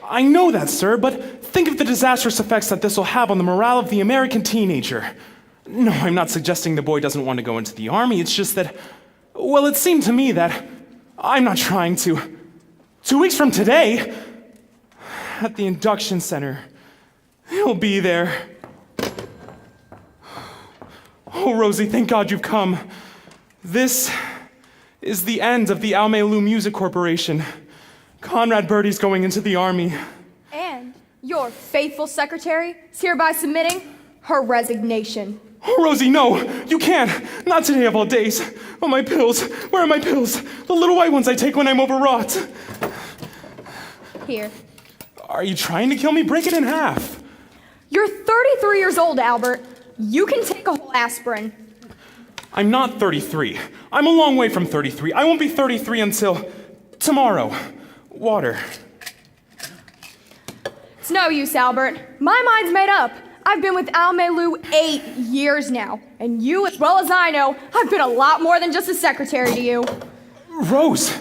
I know that, sir, but think of the disastrous effects that this will have on the morale of the American teenager. No, I'm not suggesting the boy doesn't want to go into the army. It's just that, well, it seemed to me that I'm not trying to. 2 weeks from today, at the induction center, he'll be there. Oh, Rosie, thank God you've come. This is the end of the Almelu Music Corporation. Conrad Birdie's going into the army. And your faithful secretary is hereby submitting her resignation. Oh, Rosie, no, you can't. Not today of all days. Oh, my pills. Where are my pills? The little white ones I take when I'm overwrought. Here. Are you trying to kill me? Break it in half. You're 33 years old, Albert. You can take a whole aspirin. I'm not 33. I'm a long way from 33. I won't be 33 until tomorrow. Water. It's no use, Albert. My mind's made up. I've been with Almelu 8 years now. And you, as well as I know, I've been a lot more than just a secretary to you. Rose,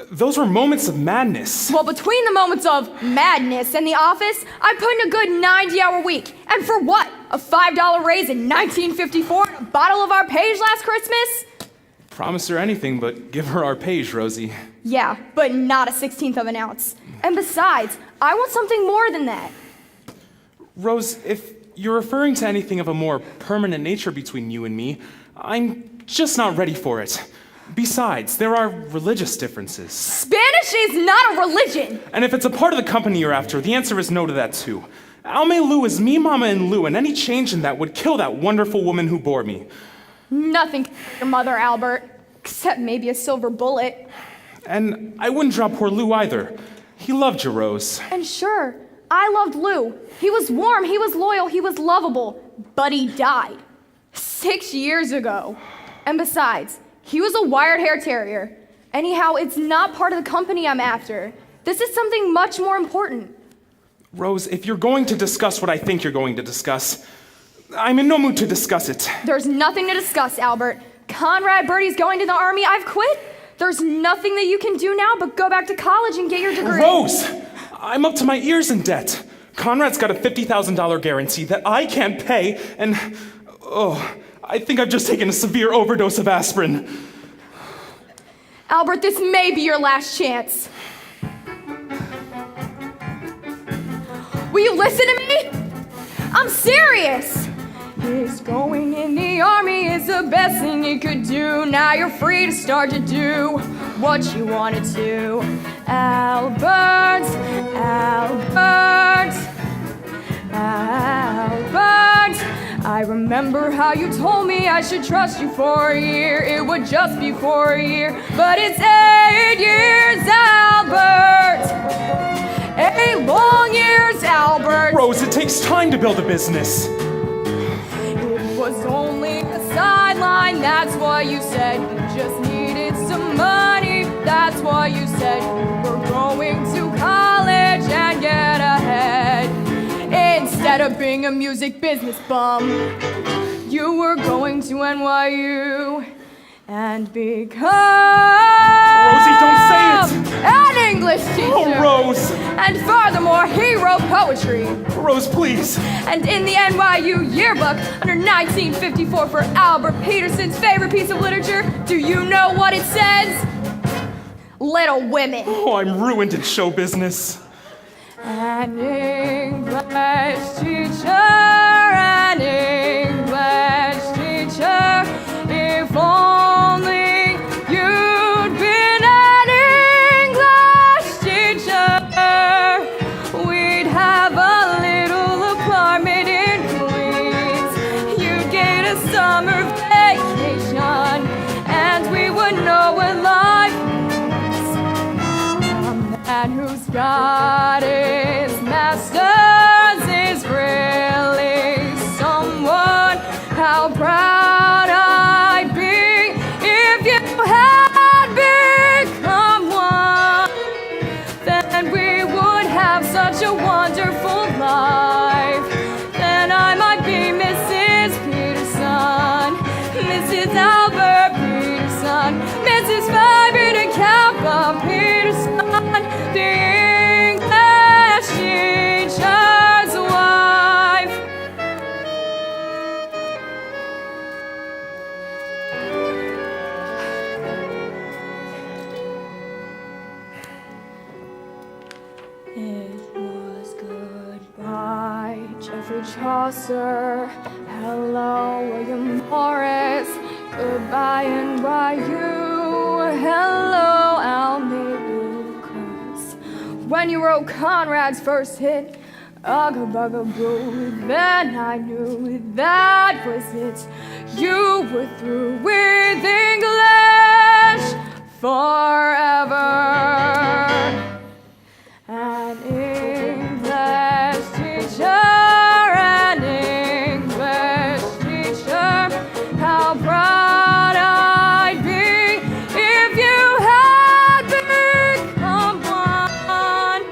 those were moments of madness. Well, between the moments of madness and the office, I put in a good 90-hour week. And for what? A $5 raise in 1954 and a bottle of Arpege last Christmas? Promise her anything, but give her Arpege, Rosie. Yeah, but not a 16th of an ounce. And besides, I want something more than that. Rose, if you're referring to anything of a more permanent nature between you and me, I'm just not ready for it. Besides, there are religious differences. Spanish is not a religion! And if it's a part of the company you're after, the answer is no to that too. Almelu is me, Mama, and Lou, and any change in that would kill that wonderful woman who bore me. Nothing can hurt your mother, Albert, except maybe a silver bullet. And I wouldn't drop poor Lou either. He loved you, Rose. And sure, I loved Lou. He was warm, he was loyal, he was lovable. But he died 6 years ago. And besides, he was a wired-hair terrier. Anyhow, it's not part of the company I'm after. This is something much more important. Rose, if you're going to discuss what I think you're going to discuss, I'm in no mood to discuss it. There's nothing to discuss, Albert. Conrad Birdie's going to the army. I've quit. There's nothing that you can do now but go back to college and get your degree. Rose! I'm up to my ears in debt. Conrad's got a $50,000 guarantee that I can't pay, and I think I've just taken a severe overdose of aspirin. Albert, this may be your last chance. Will you listen to me? I'm serious. His going in the army is the best thing you could do. Now you're free to start to do what you want to do. Albert, Albert, Albert. I remember how you told me I should trust you for a year. It would just be for a year, but it's 8 years, Albert. takes time to build a business. It was only a sideline, that's why you said you just needed some money. That's why you said we're going to college and get ahead. Instead of being a music business bum, you were going to NYU and become Rosie, don't say it! an English teacher. Oh, Rose! And furthermore, he wrote poetry. Rose, please. And in the NYU yearbook, under 1954 for Albert Peterson's favorite piece of literature, do you know what it says? Little Women. Oh, I'm ruined in show business. An English teacher, an English teacher, if only you'd been an English teacher, we'd have a little apartment in Queens. You'd get a summer vacation, and we would know what life means. A man who's got his master's is really someone. How proud I'd be if you had become one. Then we would have such a wonderful life. Then I might be Mrs. Peterson, Mrs. Albert Peterson, Mrs. Fabian de Kappa Peterson, the English teacher's wife. It was goodbye, Geoffrey Chaucer. Hello, William Morris. Goodbye, NYU. Hello, Alma Lucas. When you wrote Conrad's first hit, Ugga Bugga Boo, then I knew that was it. You were through with English forever. An English teacher, an English teacher, how proud I'd be if you had become one.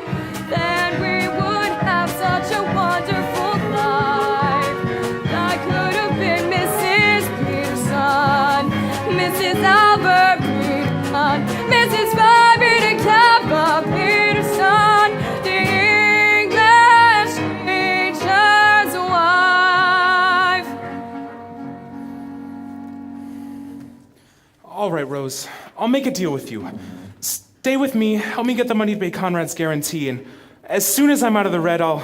Then we would have such a wonderful life. I could have been Mrs. Peterson, Mrs. Albert Peterson, Mrs. Fabian de Kappa Peterson, the English teacher's wife. All right, Rose. I'll make a deal with you. Stay with me, help me get the money to pay Conrad's guarantee, and as soon as I'm out of the red, I'll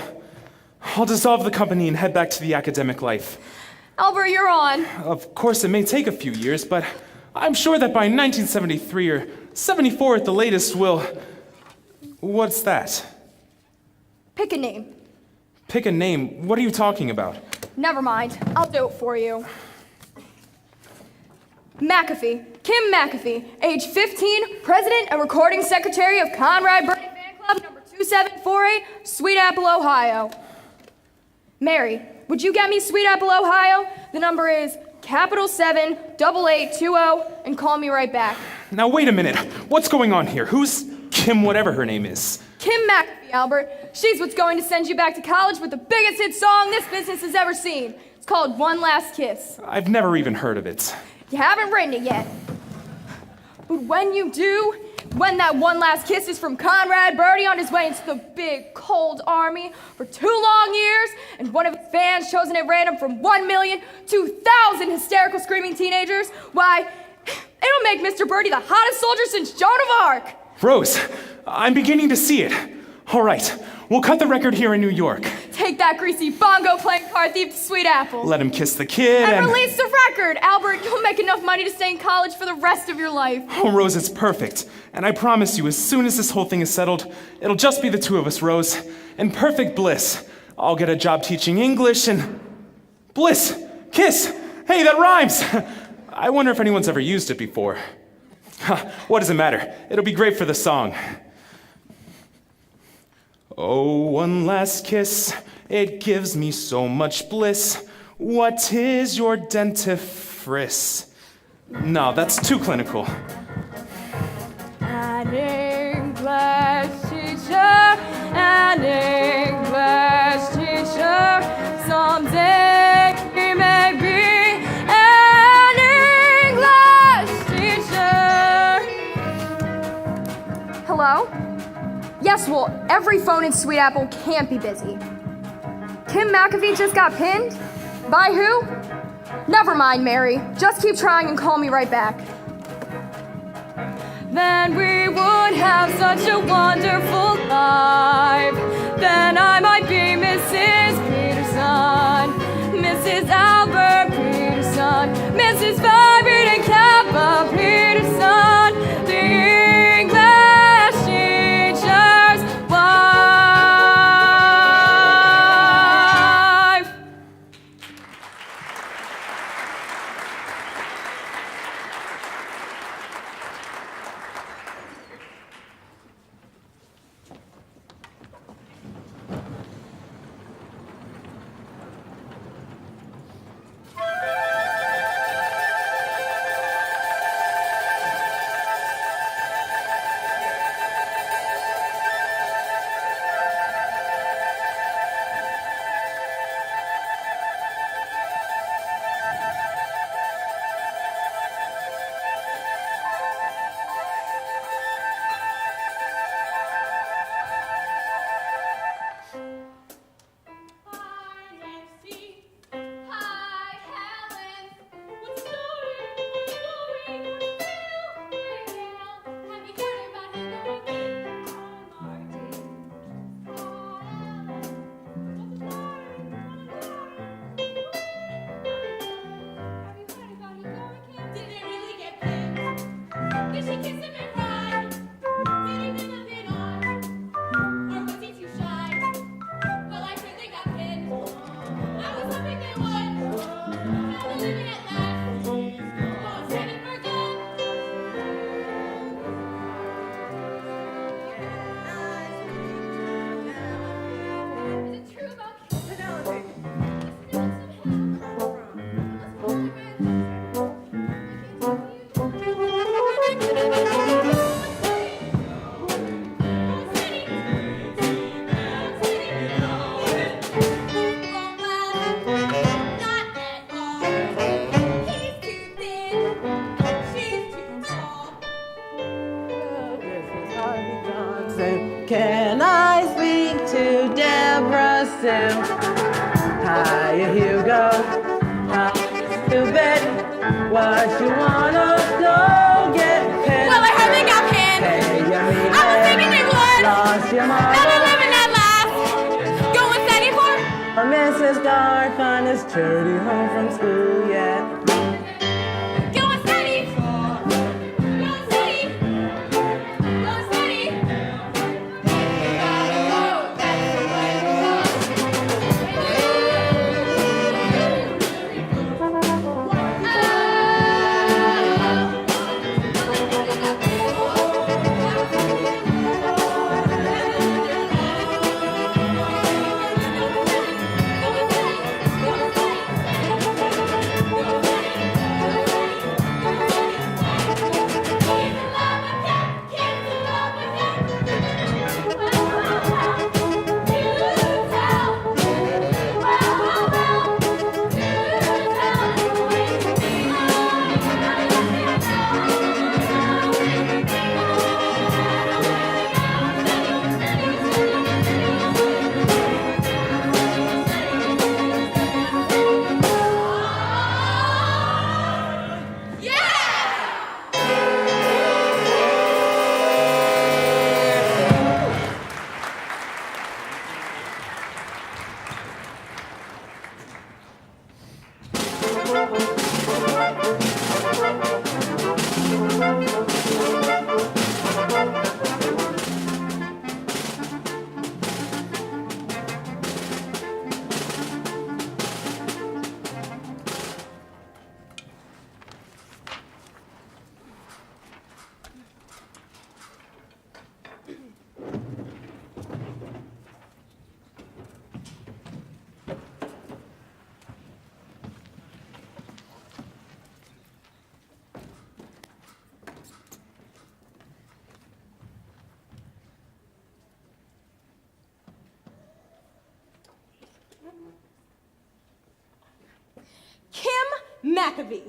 dissolve the company and head back to the academic life. Albert, you're on. Of course, it may take a few years, but I'm sure that by 1973 or 74 at the latest, we'll... What's that? Pick a name. Pick a name. What are you talking about? Never mind. I'll do it for you. McAfee. Kim McAfee, age 15, president and recording secretary of Conrad Birdie Fan Club, number 2748, Sweet Apple, Ohio. Mary, would you get me Sweet Apple, Ohio? The number is capital 78820, and call me right back. Now, wait a minute. What's going on here? Who's Kim, whatever her name is? Kim McAfee, Albert. She's what's going to send you back to college with the biggest hit song this business has ever seen. It's called One Last Kiss. I've never even heard of it. You haven't written it yet. But when you do, when that one last kiss is from Conrad Birdie on his way into the big, cold army for 2 long years, and one of his fans chosen at random from 1,002,000 hysterical screaming teenagers, why, it'll make Mr. Birdie the hottest soldier since Joan of Arc. Rose, I'm beginning to see it. All right, we'll cut the record here in New York. Take that greasy bongo-playing car thief to Sweet Apple. Let him kiss the kid And release the record. Albert, you'll make enough money to stay in college for the rest of your life. Oh, Rose, it's perfect. And I promise you, as soon as this whole thing is settled, it'll just be the two of us, Rose. In perfect bliss. I'll get a job teaching English and... Bliss! Kiss! Hey, that rhymes! I wonder if anyone's ever used it before. What does it matter? It'll be great for the song. Oh, one last kiss, It gives me so much bliss. What is your dentifrice? No, that's too clinical. An English teacher, an English teacher. Someday he may be an English teacher. Hello? Yes, well, every phone in Sweet Apple can't be busy. Kim McAfee just got pinned? By who? Never mind, Mary. Just keep trying and call me right back. Then we would have such a wonderful life. Then I might be Mrs. Peterson, Mrs. Albert Peterson, Mrs. Vibrant and Kappa Peterson, the English teacher's wife. Can I speak to Deborah Sue? Hiya, Hugo. Hi, stupid. What you wanna go get pinned? Well, I haven't got pinned. Hey, you mean I was thinking it would. lost your Now mind. I'm living that last. Going steady for. Mrs. Garfun is Trudy home from school yet? Going steady. Going steady. Going steady. Jacoby.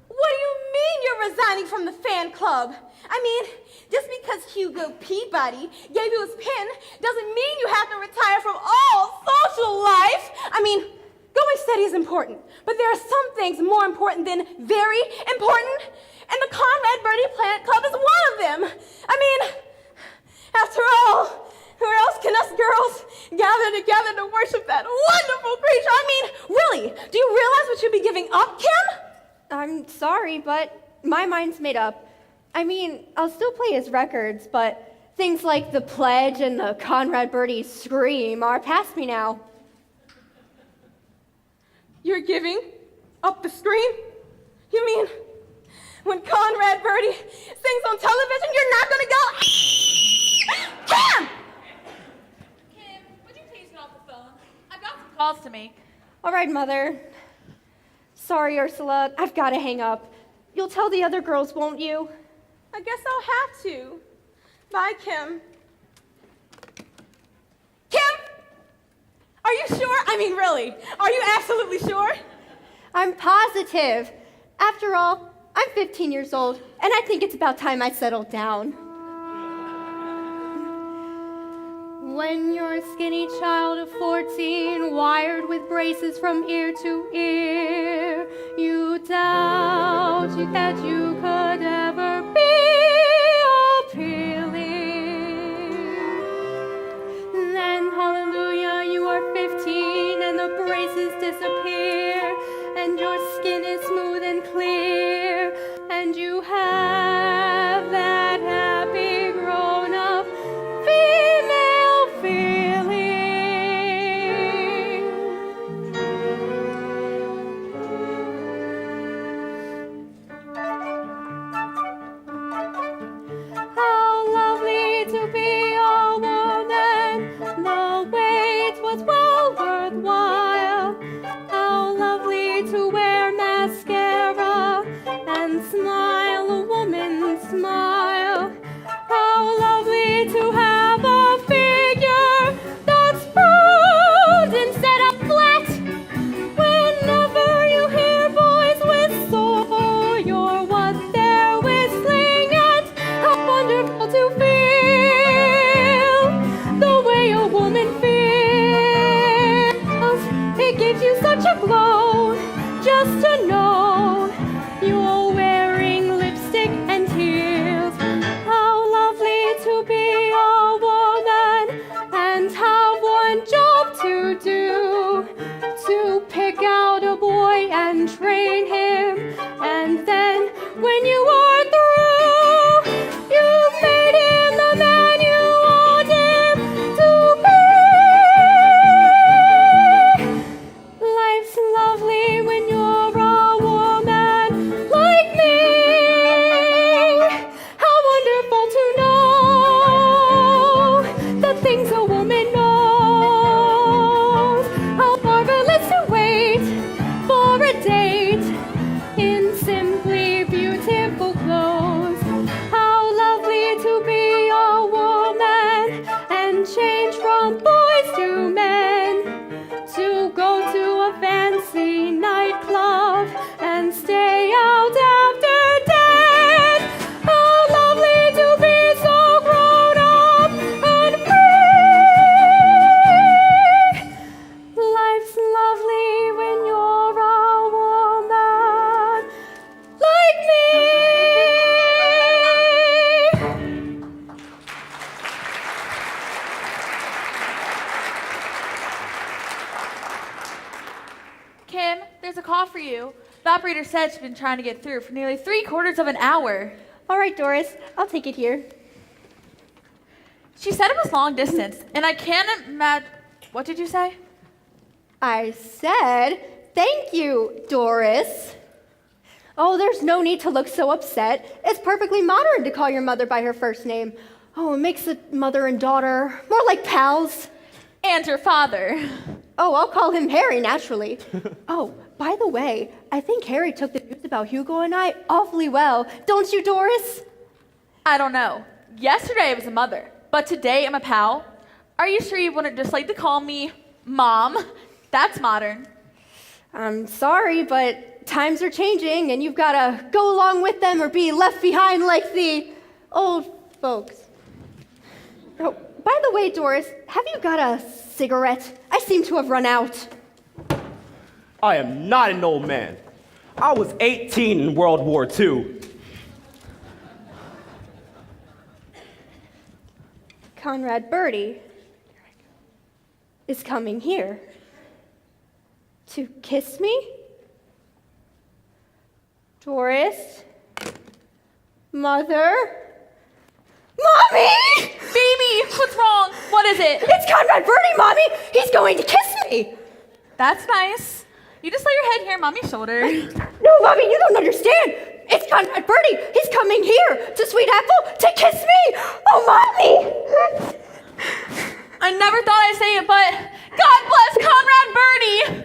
What do you mean you're resigning from the fan club? I mean, just because Hugo Peabody gave you his pin doesn't mean you have to retire from all social life. I mean, going steady is important, but there are some things more important than very important, and the Conrad Birdie Planet Club is one of them. I mean, after all, where else can us girls gather together to worship that wonderful creature? I mean, really, do you realize what you'd be giving up, Kim? I'm sorry, but my mind's made up. I mean, I'll still play his records, but things like The Pledge and the Conrad Birdie Scream are past me now. You're giving up the Scream? You mean when Conrad Birdie sings on television, you're not gonna go? Kim! Kim, would you please get off the phone? I've got some calls to make. All right, Mother. Sorry, Ursula, I've got to hang up. You'll tell the other girls, won't you? I guess I'll have to. Bye, Kim. Kim! Are you sure? I mean, really, are you absolutely sure? I'm positive. After all, I'm 15 years old, and I think it's about time I settled down. When you're a skinny child of 14, wired with braces from ear to ear, you doubt that you could ever be appealing. Then, hallelujah, you are 15 and the braces disappear, and your skin is smooth and clear, and you have that happy grown-up female feeling. How lovely to be a woman, the wait was well worthwhile. How lovely to wear mascara and smile a woman's smile. How lovely to have a figure that's round instead of flat. Whenever you hear boys whistle, you're what they're whistling at. How wonderful to feel the way a woman feels. It gives you such a glow just to know you're wearing lipstick and heels. How lovely to be a woman and have one job to do, to pick out a boy and train him, and then when you are through, you've made him the man you want him to be. Life's lovely when you're a woman like me. How wonderful to know the things a woman knows. How marvelous to wait for a date in simply beautiful clothes. How lovely to be a woman and change from boys to men, to go to a fancy nightclub and stay out after 10. How lovely to be so grown up and free. Life's lovely when you're a woman like me. Kim, there's a call for you. The operator said she's been trying to get through for nearly 3/4 of an hour. All right, Doris, I'll take it here. She said it was long distance, and I can't imagine. What did you say? I said, thank you, Doris. Oh, there's no need to look so upset. It's perfectly modern to call your mother by her first name. Oh, it makes the mother and daughter more like pals. And your father. Oh, I'll call him Harry, naturally. Oh, by the way, I think Harry took the news about Hugo and I awfully well. Don't you, Doris? I don't know. Yesterday I was a mother, but today I'm a pal. Are you sure you wouldn't just like to call me Mom? That's modern. I'm sorry, but times are changing and you've got to go along with them or be left behind like the old folks. Oh, by the way, Doris, have you got a cigarette? I seem to have run out. I am not an old man. I was 18 in World War II. Conrad Birdie is coming here to kiss me? Doris? Mother? Mommy! Baby, what's wrong? What is it? It's Conrad Birdie, Mommy! He's going to kiss me! That's nice. You just lay your head here on Mommy's shoulder. No, Mommy, you don't understand! It's Conrad Birdie! He's coming here to Sweet Apple to kiss me! Oh, Mommy! I never thought I'd say it, but God bless Conrad Birdie!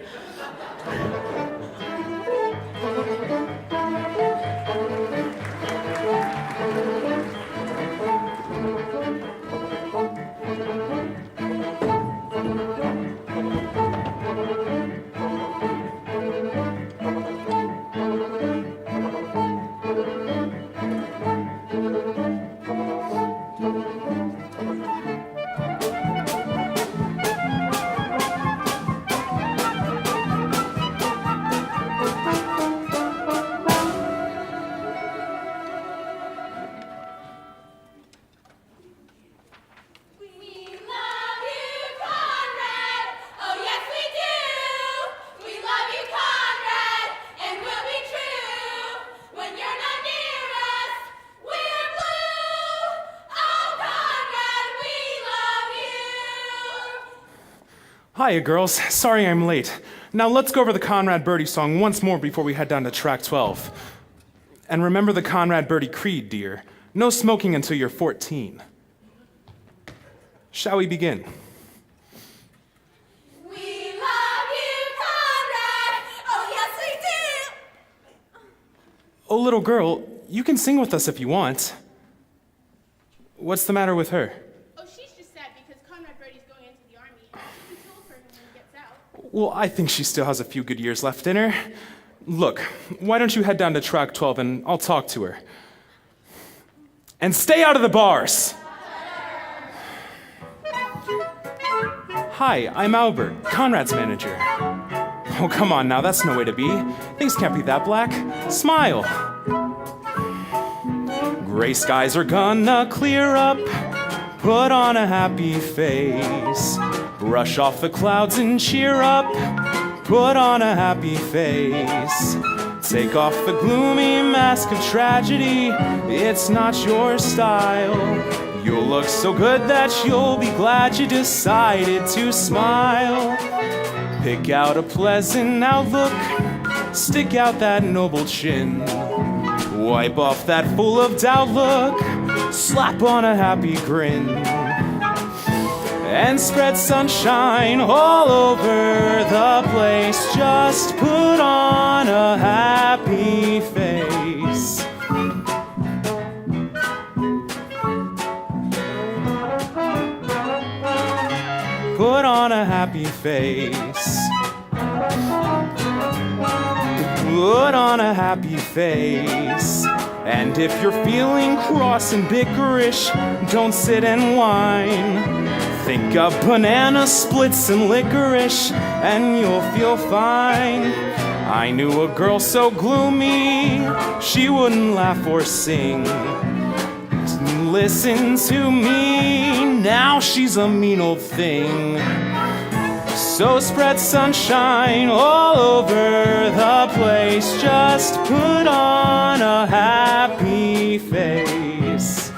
Hiya, girls. Sorry I'm late. Now let's go over the Conrad Birdie song once more before we head down to track 12. And remember the Conrad Birdie creed, dear. No smoking until you're 14. Shall we begin? We love you, Conrad. Oh, yes, we do. Oh, little girl, you can sing with us if you want. What's the matter with her? Oh, she's just sad because Conrad Birdie's going into the army. We told her when he gets out. Well, I think she still has a few good years left in her. Look, why don't you head down to track 12 and I'll talk to her. And stay out of the bars! Hi, I'm Albert, Conrad's manager. Oh, come on now, that's no way to be. Things can't be that black. Smile. Gray skies are gonna clear up. Put on a happy face. Brush off the clouds and cheer up. Put on a happy face. Take off the gloomy mask of tragedy. It's not your style. You'll look so good that you'll be glad you decided to smile. Pick out a pleasant outlook. Stick out that noble chin. Wipe off that full of doubt look. Slap on a happy grin. And spread sunshine all over the place. Just put on a happy face. Put on a happy face. Put on a happy face. And if you're feeling cross and bickerish, don't sit and whine. Think of banana splits and licorice, and you'll feel fine. I knew a girl so gloomy, she wouldn't laugh or sing. Listen to me, now she's a mean old thing. So spread sunshine all over the place. Just put on a happy face.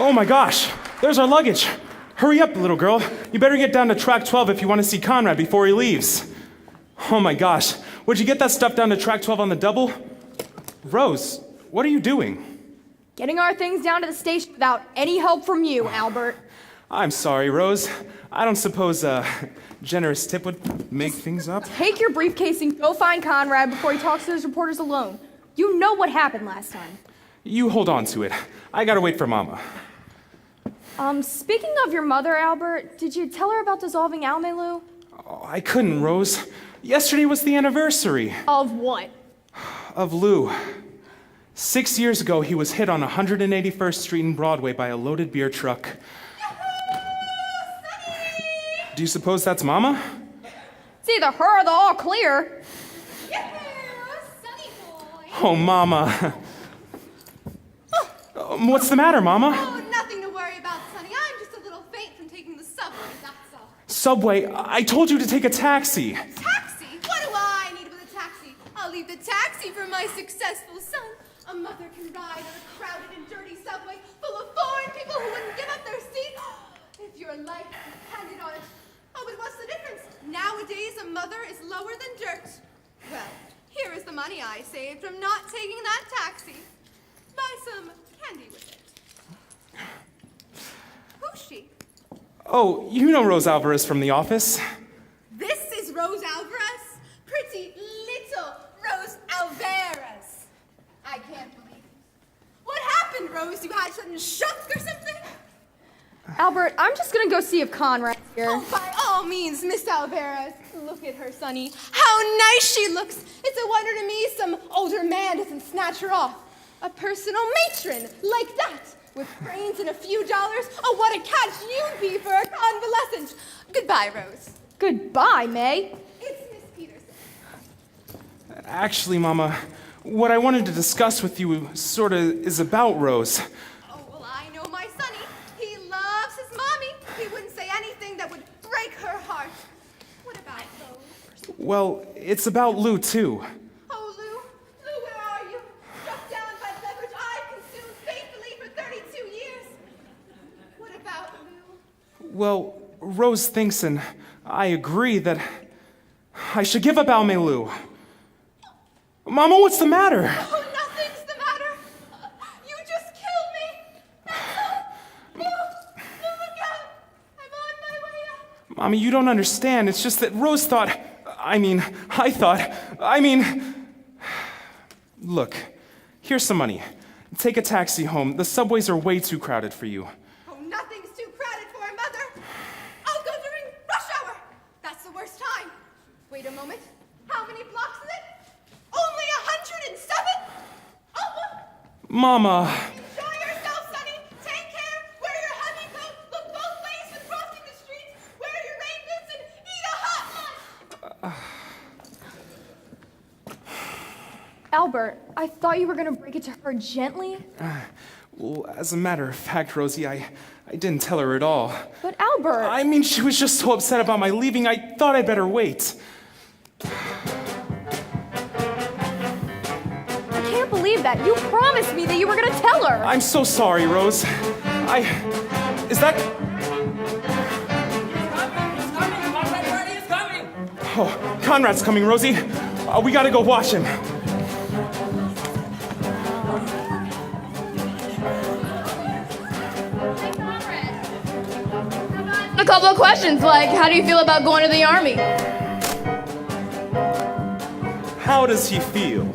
Oh my gosh, there's our luggage. Hurry up, little girl. You better get down to track 12 if you want to see Conrad before he leaves. Oh my gosh, would you get that stuff down to track 12 on the double? Rose, what are you doing? Getting our things down to the station without any help from you, Albert. I'm sorry, Rose. I don't suppose a generous tip would make things up. Take your briefcase and go find Conrad before he talks to those reporters alone. You know what happened last time. You hold on to it. I gotta wait for Mama. Speaking of your mother, Albert, did you tell her about dissolving Almelu? Oh, I couldn't, Rose. Yesterday was the anniversary Of what? of Lou. 6 years ago, he was hit on 181st Street and Broadway by a loaded beer truck. Do you suppose that's Mama? It's either her or the all clear. Sunny boy. Oh, Mama. What's the matter, Mama? Oh, nothing to worry about, Sonny. I'm just a little faint from taking the subway, that's all. Subway, I told you to take a taxi. Taxi? What do I need with a taxi? I'll leave the taxi for my successful son. A mother can ride on a crowded and dirty subway full of foreign people who wouldn't give up their seat if your life depended on it. Oh, but what's the difference? Nowadays, a mother is lower than dirt. Well, here is the money I saved from not taking that taxi. Buy some candy with it. Who's she? Oh, you know Rose Alvarez from the office. This is Rose Alvarez? Pretty little Rose Alvarez. I can't believe it. What happened, Rose? You had sudden shock or something? Albert, I'm just gonna go see if Conrad's here. Oh, by all means, Miss Alvarez. Look at her, Sonny. How nice she looks. It's a wonder to me some older man doesn't snatch her off. A personal matron like that, with brains and a few dollars. Oh, what a catch you'd be for a convalescent. Goodbye, Rose. Goodbye, May. It's Miss Peterson. Actually, Mama, what I wanted to discuss with you sorta is about Rose. Oh, well, I know my Sonny. He loves his mommy. He wouldn't say anything that would break her heart. What about Rose? Well, it's about Lou, too. Oh, Lou. Lou, where are you? Struck down by the beverage I've consumed faithfully for 32 years. What about Lou? Well, Rose thinks, and I agree, that I should give up Almelu. Mama, what's the matter? Oh, nothing's the matter. You just killed me. That's all. Lou, look out. I'm on my way up. Mommy, you don't understand. It's just that Rose thought, look, here's some money. Take a taxi home. The subways are way too crowded for you. Oh, nothing's too crowded for a mother. I'll go during rush hour. That's the worst time. Wait a moment. How many blocks is it? Only 107? Oh, Mama, enjoy yourself, Sonny. Take care. Wear your heavy coat. Look both ways when crossing the street. Wear your rain boots and eat a hot lunch. Albert, I thought you were gonna break it to her gently. well, as a matter of fact, Rosie, I didn't tell her at all. But Albert, I mean, she was just so upset about my leaving, I thought I'd better wait. I can't believe that. You promised me that you were gonna tell her. I'm so sorry, Rose. Is that... Oh, Conrad's coming, Rosie. We gotta go watch him. A couple of questions, like, how do you feel about going to the army? How does he feel?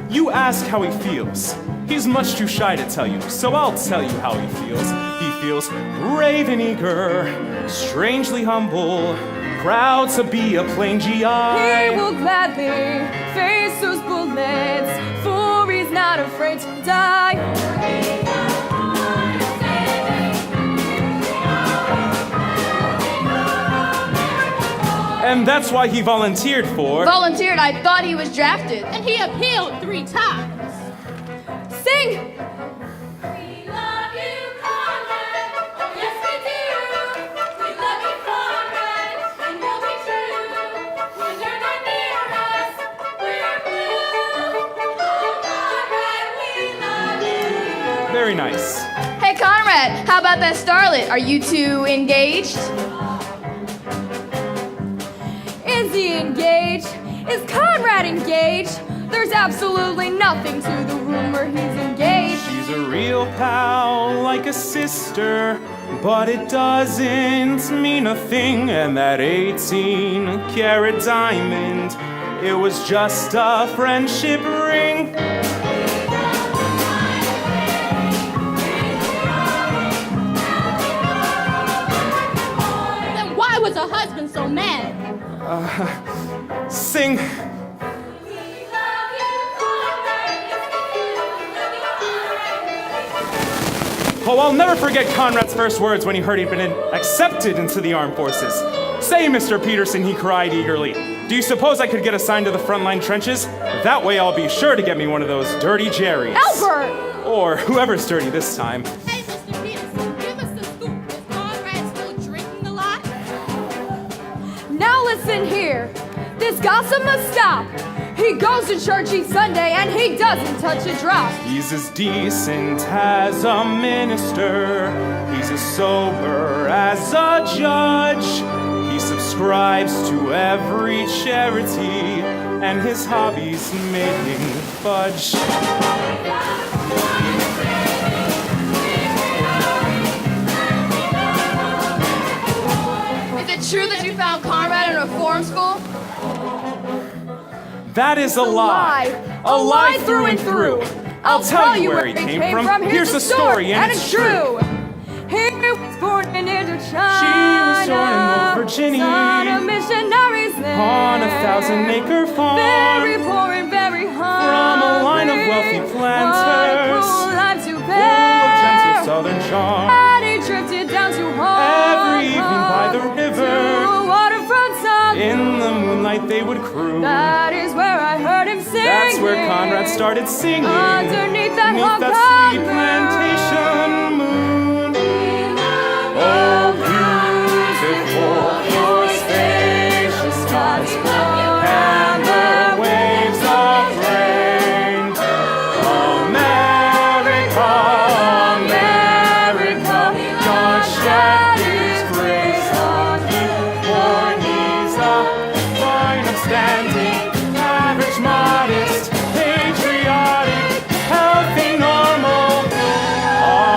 You ask how he feels. He's much too shy to tell you, so I'll tell you how he feels. He feels brave and eager, strangely humble, proud to be a plain GI. He will gladly face those bullets, for he's not afraid to die. And that's why he volunteered for... Volunteered, I thought he was drafted. And he appealed 3 times. Sing! We love you, Conrad. Oh, yes, we do. We love you, Conrad. And you'll be true. When you're not near us, we're blue. Oh, Conrad, we love you. Very nice. Hey, Conrad, Conrad, how about that starlet? Are you two engaged? Is he engaged? Is Conrad engaged? There's absolutely nothing to the rumor he's engaged. She's a real pal, like a sister, but it doesn't mean a thing. And that 18-carat diamond, it was just a friendship ring. Then why was her husband so mad? Sing. Oh, I'll never forget Conrad's first words when he heard he'd been accepted into the armed forces. Say, Mr. Peterson, he cried eagerly, do you suppose I could get assigned to the frontline trenches? That way I'll be sure to get me one of those dirty Jerrys. Albert! Or whoever's dirty this time. Hey, Mr. Peterson, give us the scoop. Is Conrad still drinking a lot? Now listen here. This gossip must stop. He goes to church each Sunday and he doesn't touch a drop. He's as decent as a minister. He's as sober as a judge. He subscribes to every charity, and his hobby's making fudge. Is it true that you found Conrad in a reform school? That is a lie. A lie through and through. I'll tell you where he came from. Here's the story, and it's true. He was born in Indochina. She was born in Old Virginia, Son of missionaries there. on a 1,000-acre farm. Very poor and very hungry. From a line of wealthy planters. What a cruel life to Full of bear. gentle southern charm. And he drifted down to Hong Every evening by the Kong, river. to a waterfront song. In the moonlight they would croon. That is where I heard him singing. That's where Conrad started singing. Underneath that Hong that Kong sweet moon. plantation moon. Oh, beautiful, your spacious skies, and the waves of rain. America, America, God shed His grace on you. Poor knees, a fine upstanding, average, modest, patriotic, healthy, normal,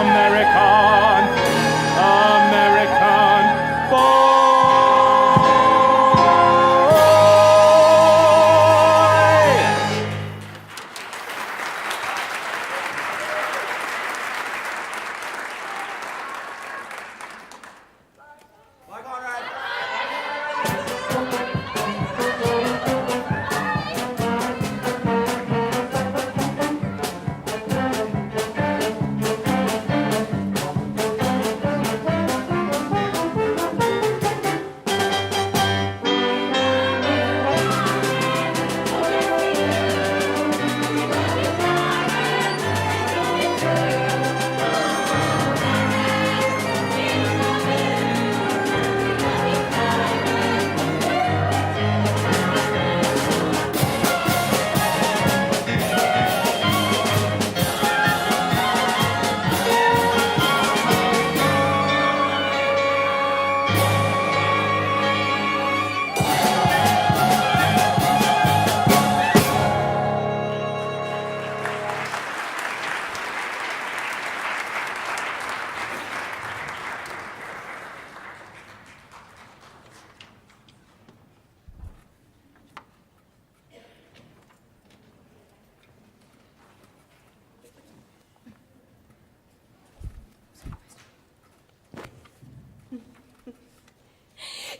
American, American boy.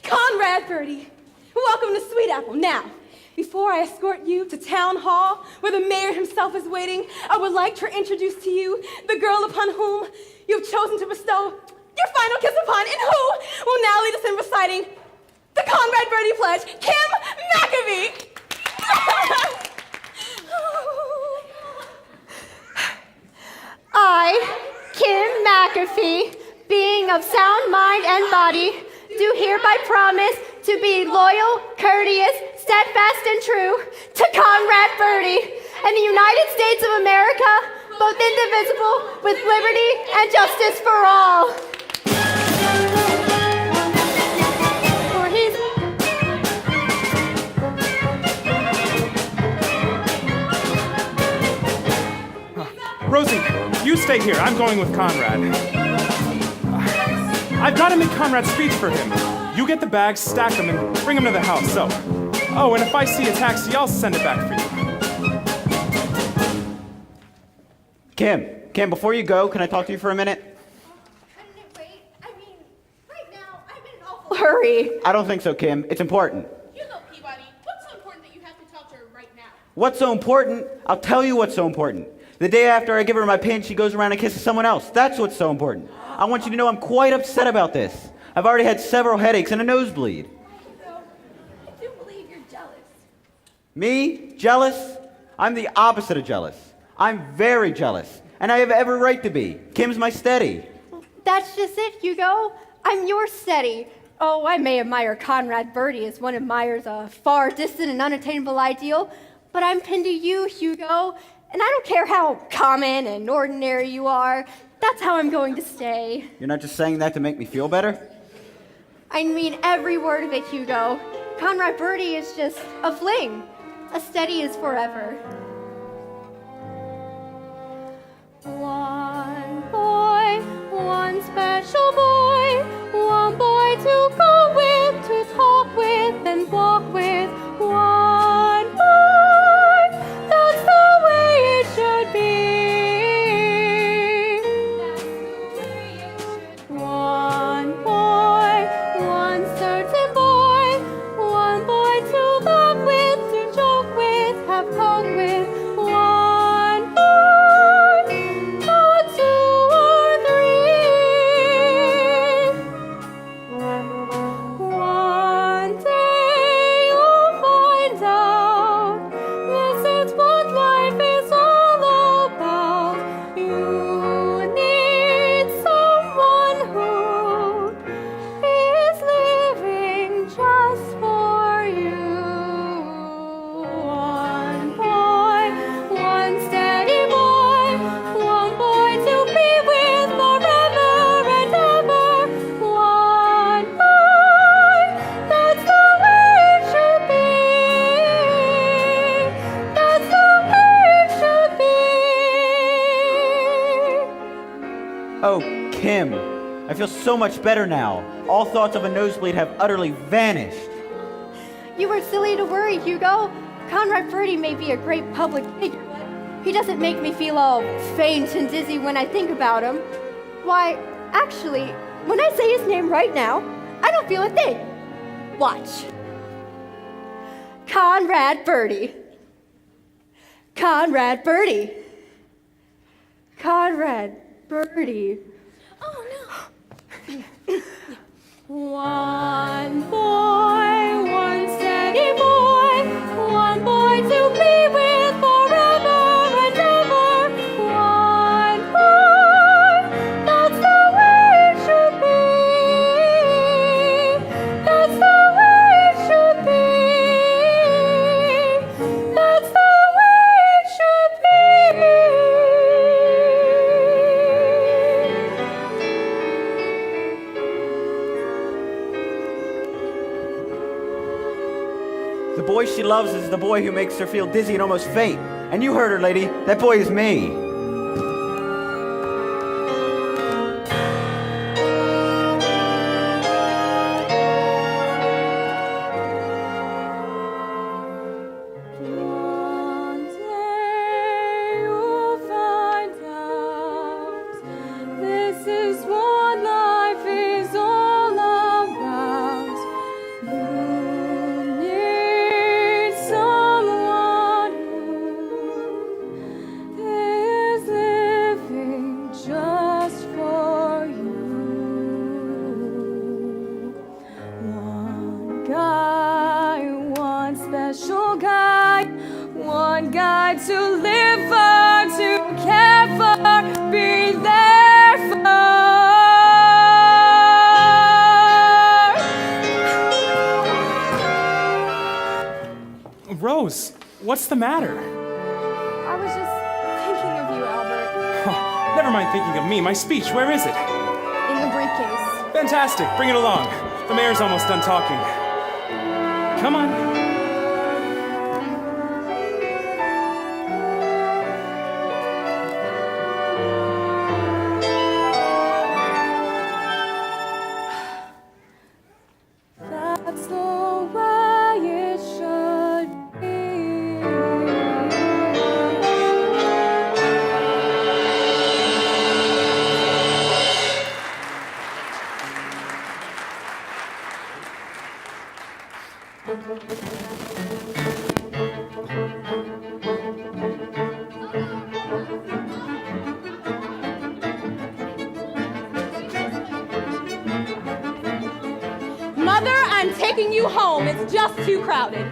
Conrad Birdie, welcome to Sweet Apple. Now, before I escort you to Town Hall, where the mayor himself is waiting, I would like to introduce to you the girl upon whom you've chosen to bestow your final kiss upon, and who will now lead us in reciting the Conrad Birdie Pledge, Kim McAfee. I, Kim McAfee, being of sound mind and body, do hereby promise to be loyal, courteous, steadfast, and true to Conrad Birdie and the United States of America, both both indivisible, with liberty and justice for all. For he's Rosie, you stay here. I'm going with Conrad. I've got to make Conrad speech for him. You get the bags, stack them, and bring them to the house. So, oh, and if I see a taxi, I'll send it back for you. Kim, before you go, can I talk to you for a minute? Wait, I mean, right now, I'm in an awful hurry. I don't think so, Kim. It's important. Hugo Peabody, what's so important that you have to talk to her right now? What's so important? I'll tell you what's so important. The day after I give her my pin, she goes around and kisses someone else. That's what's so important. I want you to know I'm quite upset about this. I've already had several headaches and a nosebleed. I do believe you're jealous. Me? Jealous? I'm the opposite of jealous. I'm very jealous. And I have every right to be. Kim's my steady. That's just it, Hugo. I'm your steady. Oh, I may admire Conrad Birdie as one admires a far distant and unattainable ideal, but I'm pinned to you, Hugo. And I don't care how common and ordinary you are. That's how I'm going to stay. You're not just saying that to make me feel better? I mean every word of it, Hugo. Conrad Birdie is just a fling. A steady is forever. One boy, one special boy, one boy to go with, to talk with, and walk with. One boy, that's the way it should be. One boy, one certain boy, one boy to laugh with, to joke with, have talk with. One boy, not two or three. One day you'll find out this is what life is all about. You need someone who is living just for you. One boy, one steady boy, one boy to be with forever and ever. One boy, that's the way it should be. That's the way it should be. Oh, Kim, I feel so much better now. All thoughts of a nosebleed have utterly vanished. You were silly to worry, Hugo. Conrad Birdie may be a great public figure, but he doesn't make me feel all faint and dizzy when I think about him. Why, actually, when I say his name right now, I don't feel a thing. Watch. Conrad Birdie. Conrad Birdie. Conrad Birdie. Oh, no. One boy, one steady boy, one boy to be with forever and ever. One boy, that's the way it should be. That's the way it should be. That's the way it should be. The boy she loves is the boy who makes her feel dizzy and almost faint. And you heard her, lady. That boy is me. One day you'll find out this is what life is all about. You need someone who is living just for you. One guy, one special guy, one guy to live for, to care for, be there Rose, what's the matter? I was just thinking of you, Albert. Never mind thinking of me. My speech, where is it? In the briefcase. Fantastic. Bring it along. The mayor's almost done talking. Come on. That's the way it should be. Mother, I'm taking you home. It's just too crowded.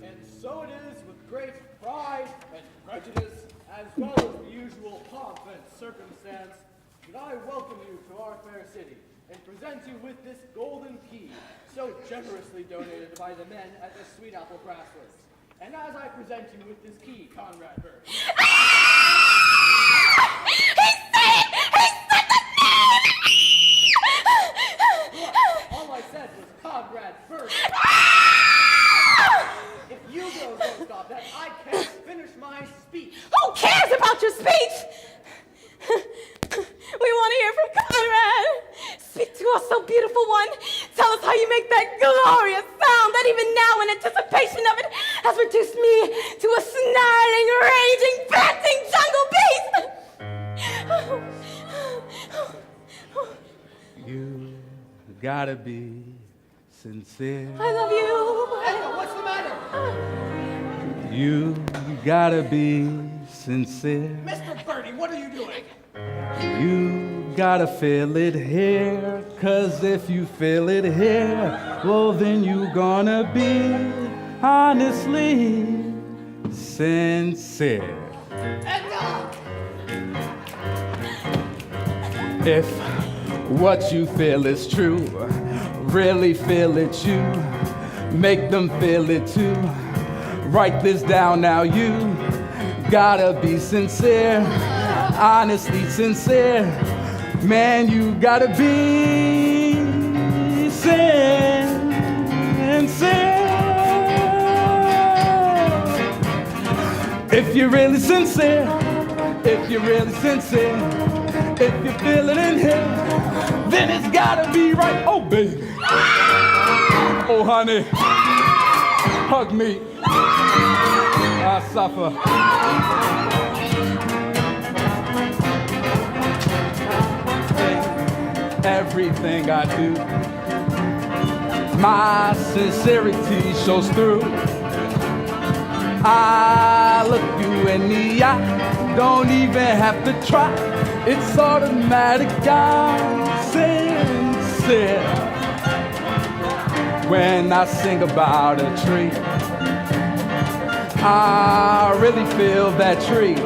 And so it is with great pride and prejudice, as well as the usual pomp and circumstance, that I welcome you to our fair city and present you with this golden key, so generously donated by the men at the Sweet Apple Grasslands. And as I present you with this key, Conrad Bird. All I said was Conrad Bird. If you girls don't stop that, I can't finish my speech. Who cares about your speech? We want to hear from Conrad. Speak to us, so beautiful one. Tell us how you make that glorious sound that even now in anticipation of it has reduced me to a snarling, raging, panting jungle beast. You gotta be sincere. I love you. Echo, what's the matter? You gotta be sincere. Mr. Birdie, what are you doing? You gotta feel it here, 'cause if you feel it here, well then you gonna be honestly sincere. If what you feel is true, really feel it you, make them feel it too. Write this down now, you gotta be sincere, honestly sincere. Man, you gotta be sincere. If you're really sincere, if you're really sincere, if you feel it in here, then it's gotta be right. Oh, baby. Oh, honey. Hug me. I suffer. Everything I do, my sincerity shows through. I look you in the eye, don't even have to try. It's automatic, I'm sincere. When I sing about a tree, I really feel that tree.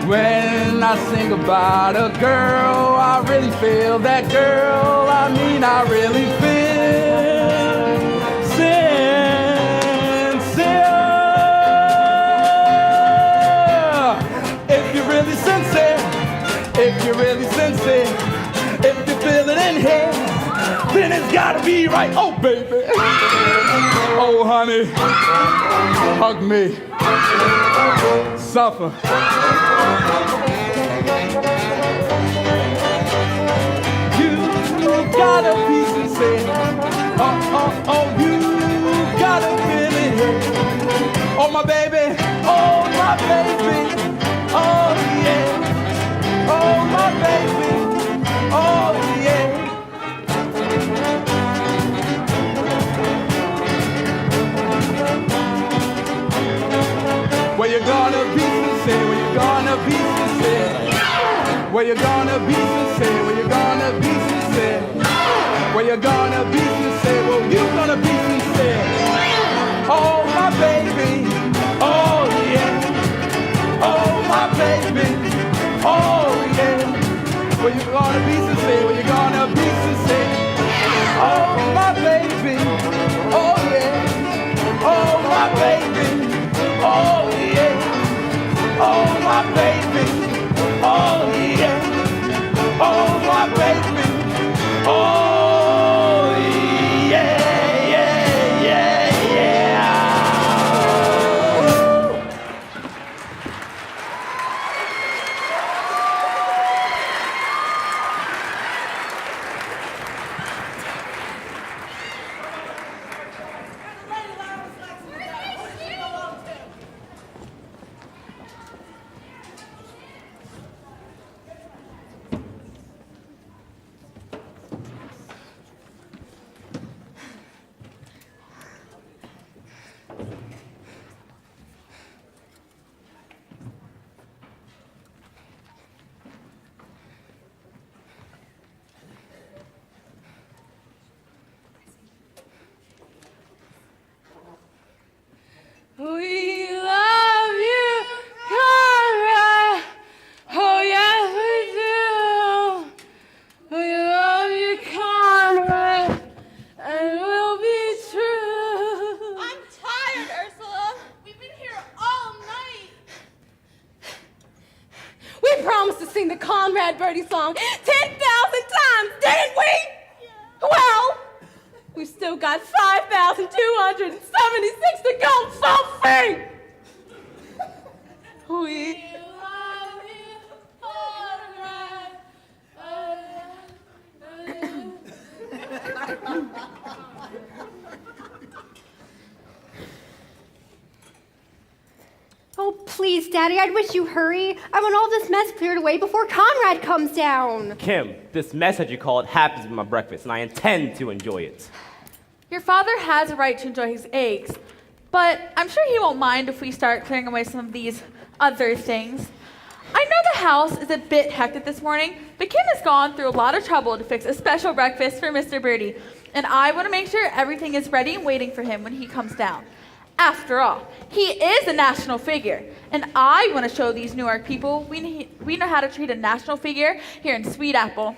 When I sing about a girl, I really feel that girl. I mean, I really feel sincere. If you're really sincere, if you're really sincere, if you feel it in here, then it's gotta be right. Oh, baby. Oh, honey. Hug me. Suffer. You gotta be sincere. Oh, you gotta feel it here. Oh, my baby. Oh, my baby. Oh, yeah. Oh, my baby. Oh, yeah. Where you gonna be sincere? Where you gonna be sincere? Where you gonna be sincere? Where you gonna be sincere? Where you gonna be sincere? Well, you gonna be sincere. Conrad Birdie song 10,000 times, didn't we? Well, we've still got 5,276 to go, so sing! We Oh, please, Daddy, I'd wish you hurry. I want all this mess cleared away before Conrad comes down. Kim, this mess, as you call it, happens with my breakfast, and I intend to enjoy it. Your father has a right to enjoy his eggs, but I'm sure he won't mind if we start clearing away some of these other things. I know the house is a bit hectic this morning, but Kim has gone through a lot of trouble to fix a special breakfast for Mr. Birdie, and I want to make sure everything is ready and waiting for him when he comes down. After all, he is a national figure, and I want to show these Newark people we know how to treat a national figure here in Sweet Apple.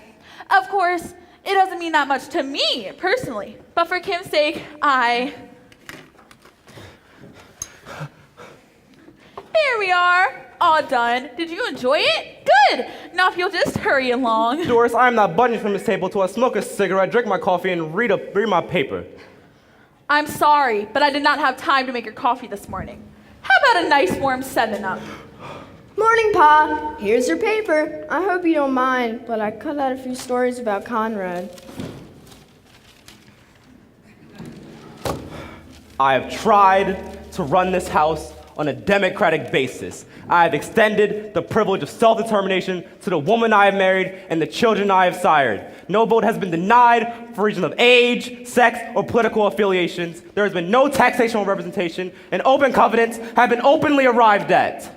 Of course, it doesn't mean that much to me personally, but for Kim's sake, Here we are, all done. Did you enjoy it? Good. Now if you'll just hurry along. Doris, I am not budging from this table till I smoke a cigarette, drink my coffee, and read my paper. I'm sorry, but I did not have time to make your coffee this morning. How about a nice warm 7-Up? Morning, Pa. Here's your paper. I hope you don't mind, but I cut out a few stories about Conrad. I have tried to run this house on a democratic basis. I have extended the privilege of self-determination to the woman I have married and the children I have sired. No vote has been denied for reason of age, sex, or political affiliations. There has been no taxational representation, and open covenants have been openly arrived at.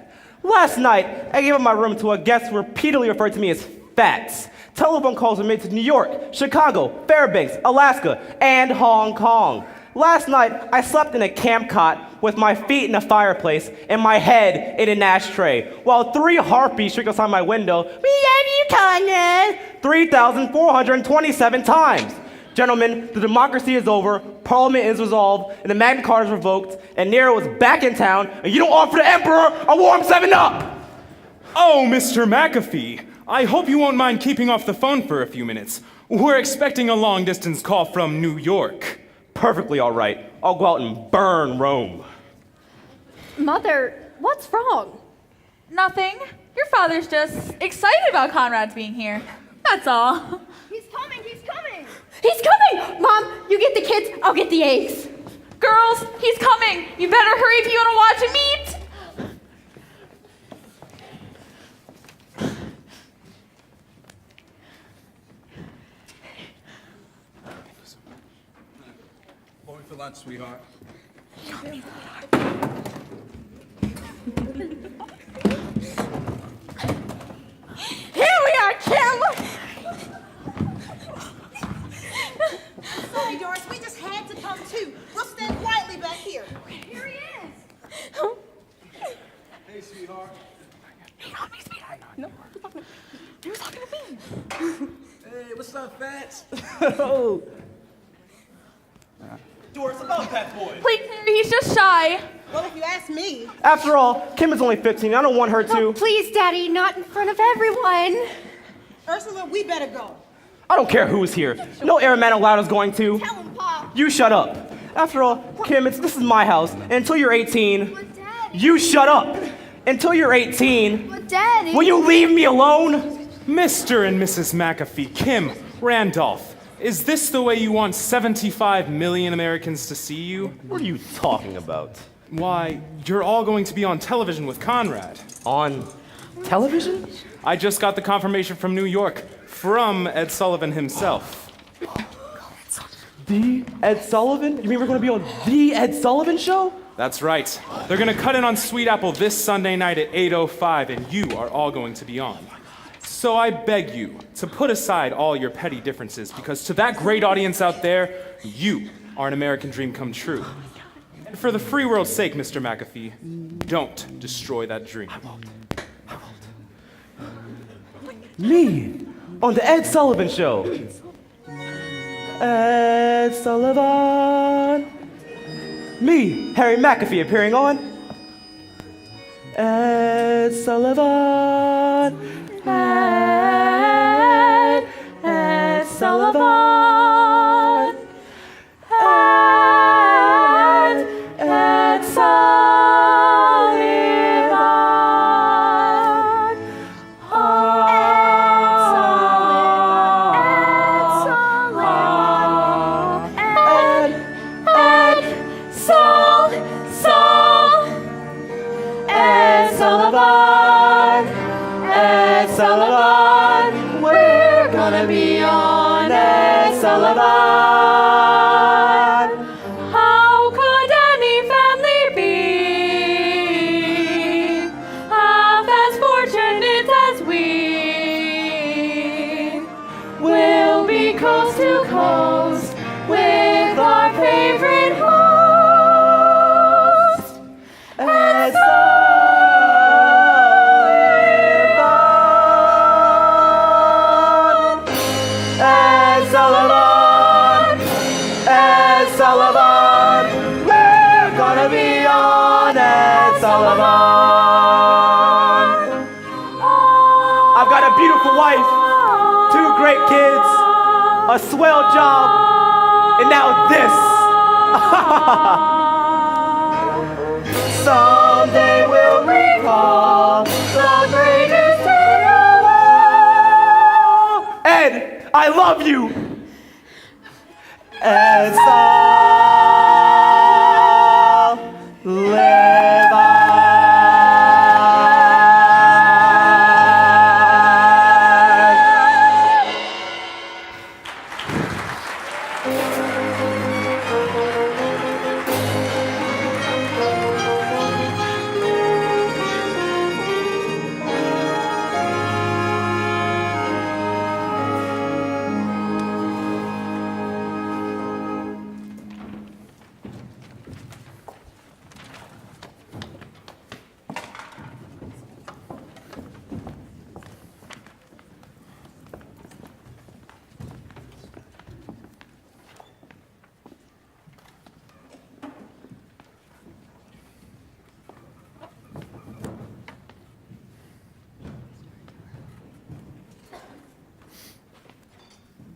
Last night, I gave up my room to a guest who repeatedly referred to me as Fats. Telephone calls were made to New York, Chicago, Fairbanks, Alaska, and Hong Kong. Last night, I slept in a camp cot with my feet in a fireplace and my head in an ashtray, while 3 harpies shrieked outside my window, "We love you, Conrad!" 3,427 times. Gentlemen, the democracy is over, Parliament is resolved, and the Magna Carta is revoked, and Nero is back in town, and you don't offer the Emperor a warm 7-Up! Oh, Mr. McAfee, I hope you won't mind keeping off the phone for a few minutes. We're expecting a long-distance call from New York. Perfectly all right. I'll go out and burn Rome. Mother, what's wrong? Nothing. Your father's just excited about Conrad's being here. That's all. He's coming, he's coming! He's coming! Mom, you get the kids, I'll get the eggs. Girls, he's coming. You better hurry if you want to watch him eat. What for lunch, sweetheart? Here we are, Kim! Sorry, Doris, we just had to come too. We'll stand quietly back here. Here he is. Hey, sweetheart. He called me sweetheart. No, he was talking to me. Hey, what's up, Fats? Doris, about that boy. Please, he's just shy. Well, if you ask me. After all, Kim is only 15. I don't want her to. Oh, please, Daddy, not in front of everyone. Ursula, we better go. I don't care who's here. No airman allowed is going to. Tell him, Pa. You shut up. After all, Kim, this is my house. And until you're 18, But Daddy. you shut up. Until you're 18, But Daddy. will you leave me alone? Mr. and Mrs. McAfee, Kim, Randolph, is this the way you want 75 million Americans to see you? What are you talking about? Why, you're all going to be on television with Conrad. On television? I just got the confirmation from New York, from Ed Sullivan himself. The Ed Sullivan? You mean we're going to be on The Ed Sullivan Show? That's right. They're going to cut in on Sweet Apple this Sunday night at 8:05, and you are all going to be on. So I beg you to put aside all your petty differences, because to that great audience out there, you are an American dream come true. And for the free world's sake, Mr. McAfee, don't destroy that dream. Me, on The Ed Sullivan Show. Ed Sullivan. Me, Harry McAfee, appearing on Ed Sullivan. Ed Sullivan. Ed Sullivan. Ed Sullivan. We're gonna be on Ed Sullivan. How could any family be half as fortunate as we? We'll be coast to coast with our favorite host, Ed Sullivan. Ed Sullivan. We're gonna be on Ed Sullivan. I've got a beautiful wife, 2 great kids, a swell job, and now this. Someday we'll recall the greatest day of all. Ed, I love you. Ed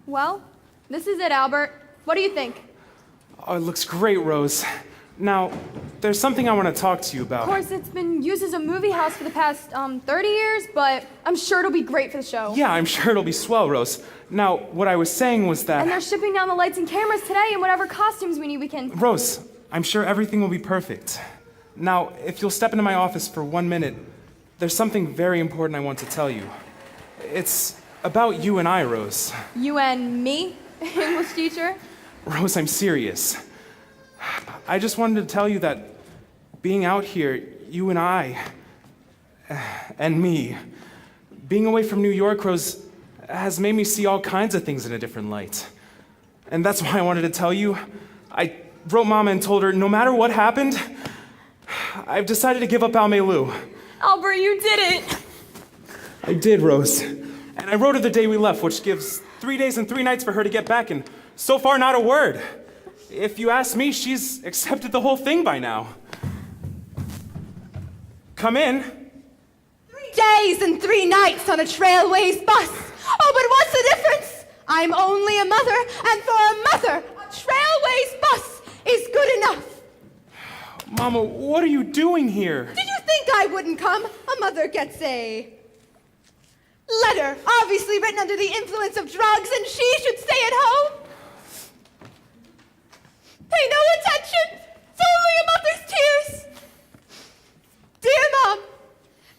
Well, this is it, Albert. What do you think? Oh, it looks great, Rose. Now, there's something I want to talk to you about. Of course, it's been used as a movie house for the past 30 years, but I'm sure it'll be great for the show. Yeah, I'm sure it'll be swell, Rose. Now, what I was saying was that... And they're shipping down the lights and cameras today, and whatever costumes we need, we can... Rose, I'm sure everything will be perfect. Now, if you'll step into my office for 1 minute, there's something very important I want to tell you. It's about you and I, Rose. You and me, English teacher? Rose, I'm serious. I just wanted to tell you that being out here, you and I, and me, being away from New York, Rose, has made me see all kinds of things in a different light. And that's why I wanted to tell you. I wrote Mama and told her, no matter what happened, I've decided to give up Almay Lou. Albert, you did it! I did, Rose. And I wrote her the day we left, which gives 3 days and 3 nights for her to get back, and so far, not a word. If you ask me, she's accepted the whole thing by now. Come in. 3 days and 3 nights on a Trailways bus. Oh, but what's the difference? I'm only a mother, and for a mother, a Trailways bus is good enough. Mama, what are you doing here? Did you think I wouldn't come? A mother gets a letter, obviously written under the influence of drugs, and she should stay at home. Pay no attention. It's only a mother's tears. Dear Mom,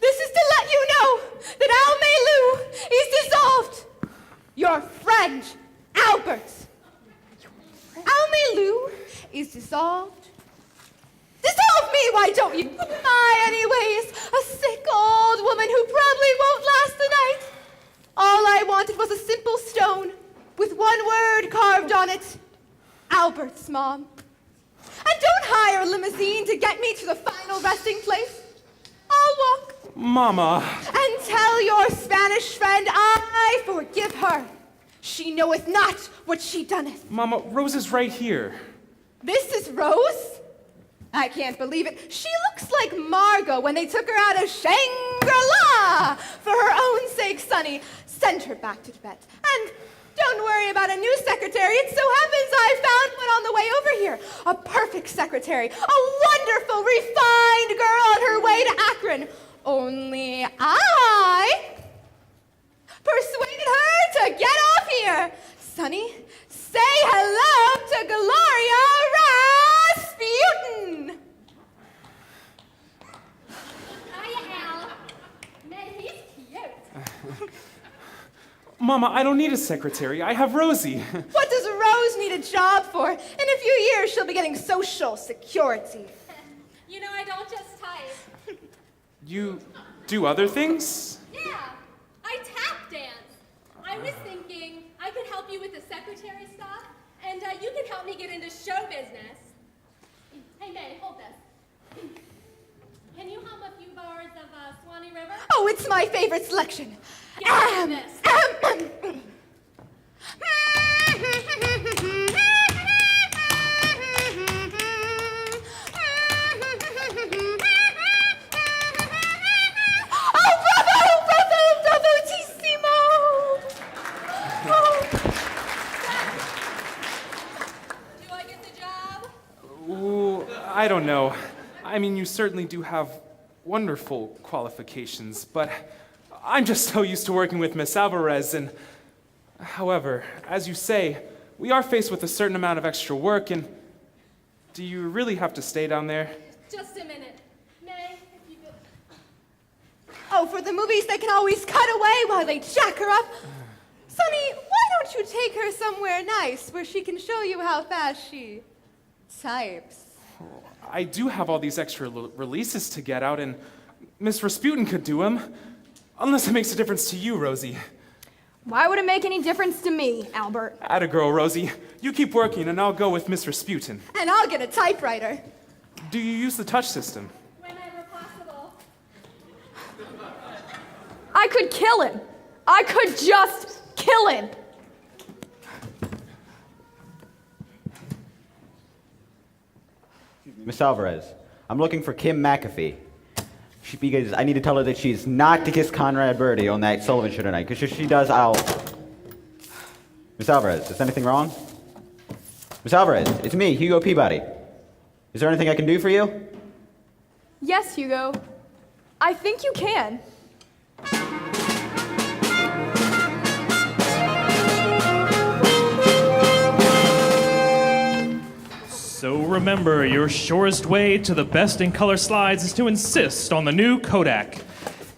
this is to let you know that Almay Lou is dissolved. Your friend, Albert. Almay Lou is dissolved. Dissolve me, why don't you? Who am I, anyways? A sick old woman who probably won't last the night. All I wanted was a simple stone with one word carved on it. Albert's Mom. And don't hire a limousine to get me to the final resting place. I'll walk. Mama. And tell your Spanish friend I forgive her. She knoweth not what she doeth. Mama, Rose is right here. This is Rose? I can't believe it. She looks like Margot when they took her out of Shangri-La. For her own sake, Sonny, send her back to Tibet. And Don't worry about a new secretary. It so happens I found one on the way over here. A perfect secretary. A wonderful, refined girl on her way to Akron. Only I persuaded her to get off here. Sonny, say hello to Gloria Rasputin. Hiya, Al. Man, he's cute. Mama, I don't need a secretary. I have Rosie. What does Rose need a job for? In a few years, she'll be getting Social Security. You know, I don't just type. You do other things? Yeah, I tap dance. I was thinking I could help you with the secretary stuff, and you could help me get into show business. Hey, May, hold this. Can you hum a few bars of Swanee River? Oh, it's my favorite selection. Get this. Oh, bravissimo! Oh. Do I get the job? Ooh, I don't know. I mean, you certainly do have wonderful qualifications, but I'm just so used to working with Miss Alvarez, and however, as you say, we are faced with a certain amount of extra work, and do you really have to stay down there? Just a minute. May, if you could... Oh, for the movies, they can always cut away while they jack her up. Sonny, why don't you take her somewhere nice where she can show you how fast she types? I do have all these extra releases to get out, and Miss Rasputin could do them. Unless it makes a difference to you, Rosie. Why would it make any difference to me, Albert? Atta girl, Rosie. You keep working, and I'll go with Miss Rasputin. And I'll get a typewriter. Do you use the touch system? Whenever possible. I could kill him. I could just kill him. Miss Alvarez, I'm looking for Kim McAfee. Because I need to tell her that she's not to kiss Conrad Birdie on that Sullivan show tonight. Because if she does, I'll... Miss Alvarez, is anything wrong? Miss Alvarez, it's me, Hugo Peabody. Is there anything I can do for you? Yes, Hugo. I think you can. So remember, your surest way to the best in color slides is to insist on the new Kodak.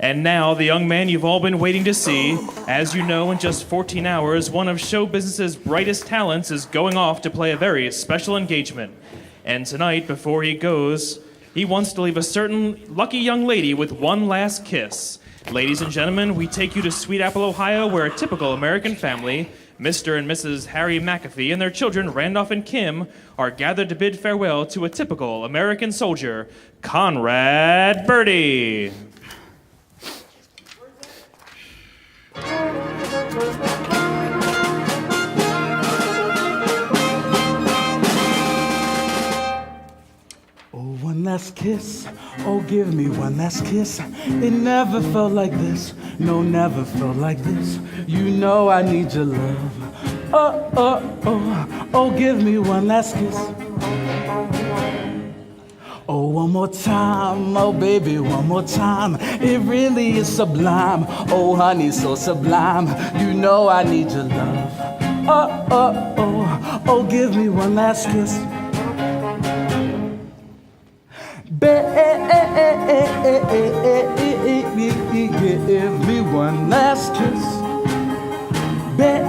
And now, the young man you've all been waiting to see. As you know, in just 14 hours, one of show business's brightest talents is going off to play a very special engagement. And tonight, before he goes, he wants to leave a certain lucky young lady with one last kiss. Ladies and gentlemen, we take you to Sweet Apple, Ohio, where a typical American family, Mr. and Mrs. Harry McAfee and their children, Randolph and Kim, are gathered to bid farewell to a typical American soldier, Conrad Birdie. Oh, one last kiss. Oh, give me one last kiss. It never felt like this. No, never felt like this. You know I need your love. Oh, oh, oh. Oh, give me one last kiss. Oh, one more time. Oh, baby, one more time. It really is sublime. Oh, honey, so sublime. You know I need your love. Oh, oh, oh. Oh, give me one last kiss. Give me one last kiss. Give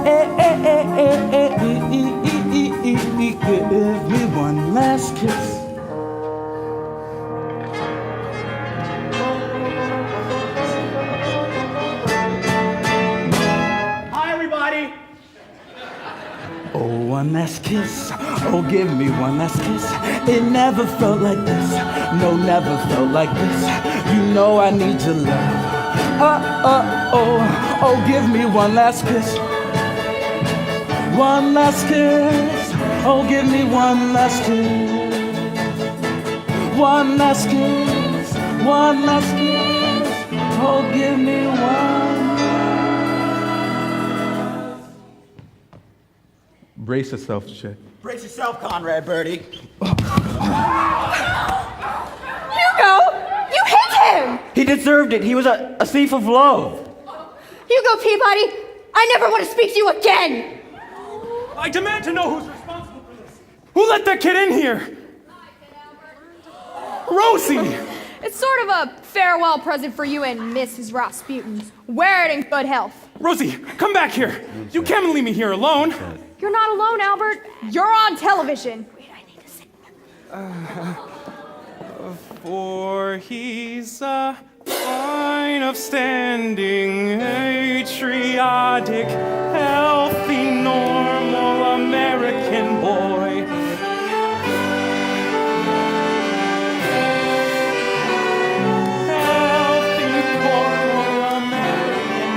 me one last kiss. Hi, everybody. Oh, one last kiss. Oh, give me one last kiss. It never felt like this. No, never felt like this. You know I need your love. Oh, give me one last kiss. One last kiss. Oh, give me one last kiss. One last kiss. One last kiss. Oh, give me one. Brace yourself, Chet. Brace yourself, Conrad Birdie. Hugo, you hit him! He deserved it. He was a thief of love. Hugo Peabody, I never want to speak to you again! I demand to know who's responsible for this. Who let that kid in here? Rosie! It's sort of a farewell present for you and Mrs. Rasputin. Wear it in good health. Rosie, come back here. You can't leave me here alone. You're not alone, Albert. You're on television. Wait, I need to sing. For he's a fine, upstanding, patriotic, healthy, normal American boy. Healthy, normal American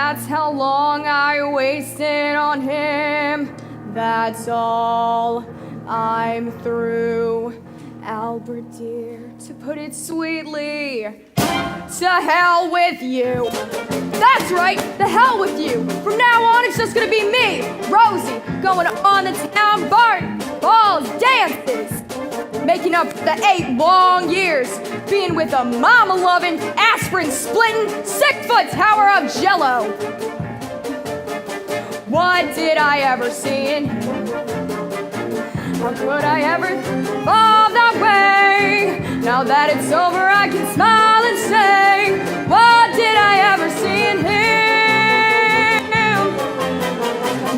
That's how long I wasted on him. That's all. I'm through. Albert dear, to put it sweetly, to hell with you. That's right, the hell with you. From now on, it's just gonna be me, Rosie, going on the town bar, balls, dances, making up for the 8 long years being with a mama-loving, aspirin-splitting, 6-foot tower of jello. What did I ever see in him? How could I ever fall that way? Now that it's over, I can smile and say, what did I ever see in him?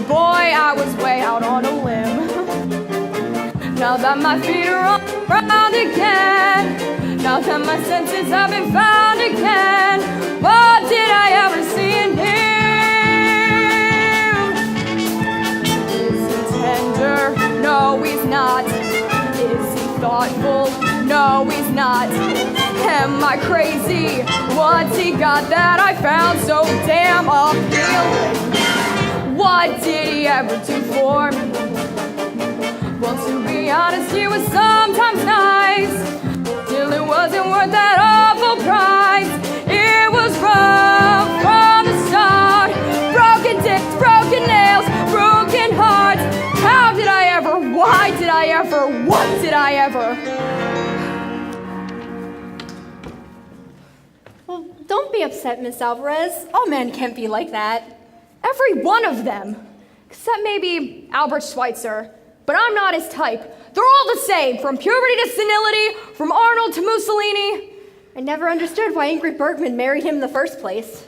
Boy, I was way out on a limb. Now that my feet are on the ground again, now that my senses have been found again, what did I ever see in him? Is he tender? No, he's not. Is he thoughtful? No, he's not. Am I crazy? What's he got that I found so damn appealing? What did he ever do for me? Well, to be honest, he was sometimes nice. Still, it wasn't worth that awful price. It was rough from the start. Broken dicks, broken nails, broken hearts. How did I ever? Why did I ever? What did I ever? Well, don't be upset, Miss Alvarez. All men can't be like that. Every one of them. Except maybe Albert Schweitzer. But I'm not his type. They're all the same, from puberty to senility, from Arnold to Mussolini. I never understood why Ingrid Bergman married him in the first place.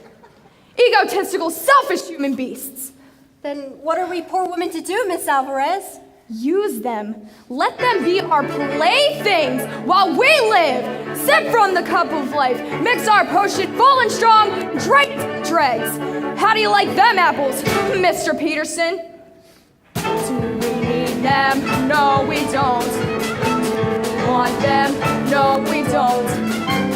Egotistical, selfish human beasts. Then what are we poor women to do, Miss Alvarez? Use them. Let them be our playthings while we live. Sip from the cup of life. Mix our potion full and strong. Drink dregs. How do you like them apples, Mr. Peterson? Do we need them? No, we don't. Want them? No, we don't.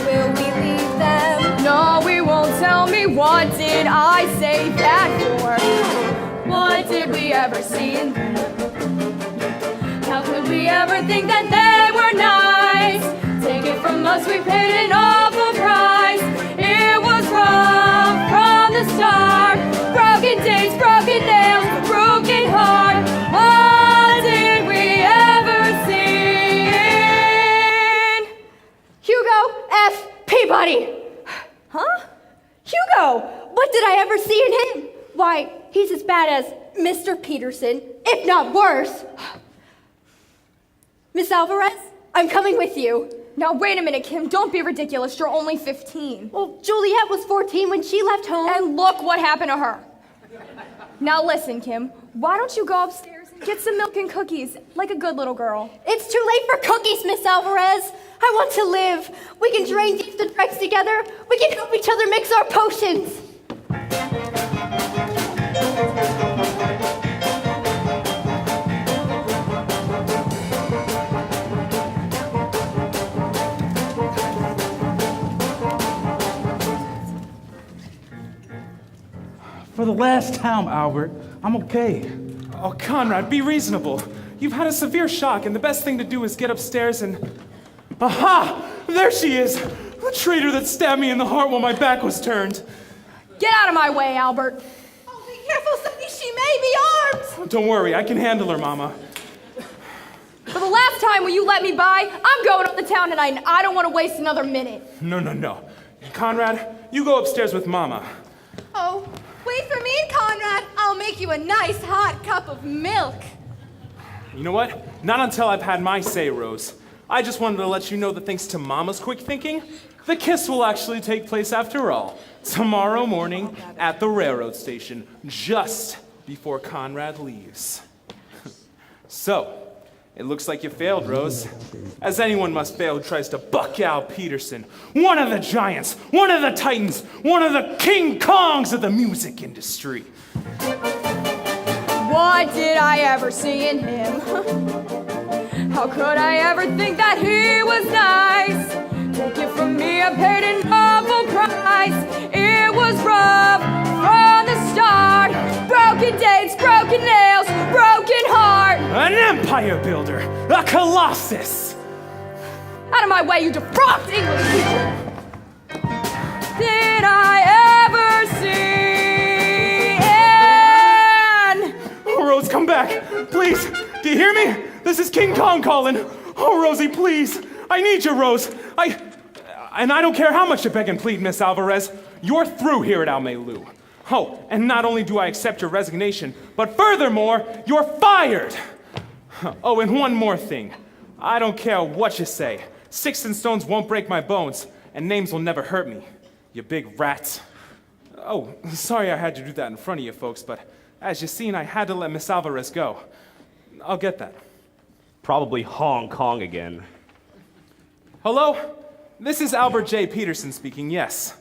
Will we leave them? No, we won't. Tell me, what did I say that for? What did we ever see in them? How could we ever think that they were nice? Take it from us, we paid an awful price. It was rough from the start. Broken days, broken nails, broken heart. What did we ever see in Hugo F. Peabody. Huh? Hugo! What did I ever see in him? Why, he's as bad as Mr. Peterson, if not worse. Miss Alvarez, I'm coming with you. Now, wait a minute, Kim. Don't be ridiculous. You're only 15. Well, Juliet was 14 when she left home. And look what happened to her. Now, listen, Kim. Why don't you go upstairs and get some milk and cookies, like a good little girl? It's too late for cookies, Miss Alvarez. I want to live. We can drain deep the dregs together. We can help each other mix our potions. For the last time, Albert, I'm okay. Oh, Conrad, be reasonable. You've had a severe shock, and the best thing to do is get upstairs and... Aha! There she is! The traitor that stabbed me in the heart while my back was turned. Get out of my way, Albert. Oh, be careful, Sonny. She may be armed. Don't worry, I can handle her, Mama. For the last time, will you let me by? I'm going up the town tonight, and I don't want to waste another minute. No. Conrad, you go upstairs with Mama. Oh, wait for me, Conrad. I'll make you a nice hot cup of milk. You know what? Not until I've had my say, Rose. I just wanted to let you know that thanks to Mama's quick thinking, the kiss will actually take place after all. Tomorrow morning at the railroad station, just before Conrad leaves. So, it looks like you failed, Rose. As anyone must fail who tries to buck Al Peterson, one of the giants, one of the titans, one of the King Kongs of the music industry. What did I ever see in him? How could I ever think that he was nice? Take it from me, I paid an awful price. It was rough from dates, broken nails, broken heart. An empire builder, a colossus. Out of my way, you defrocked English teacher. Did I ever see Anne? Oh, Rose, come back. Please. Do you hear me? This is King Kong calling. Oh, Rosie, please. I need you, Rose. And I don't care how much you beg and plead, Miss Alvarez. You're through here at Almelu. Oh, and not only do I accept your resignation, but furthermore, you're fired. Oh, and one more thing. I don't care what you say. Sticks and stones won't break my bones, and names will never hurt me. You big rats. Oh, sorry I had to do that in front of you folks, but as you've seen, I had to let Miss Alvarez go. I'll get that. Probably Hong Kong again. Hello? This is Albert J. Peterson speaking, yes.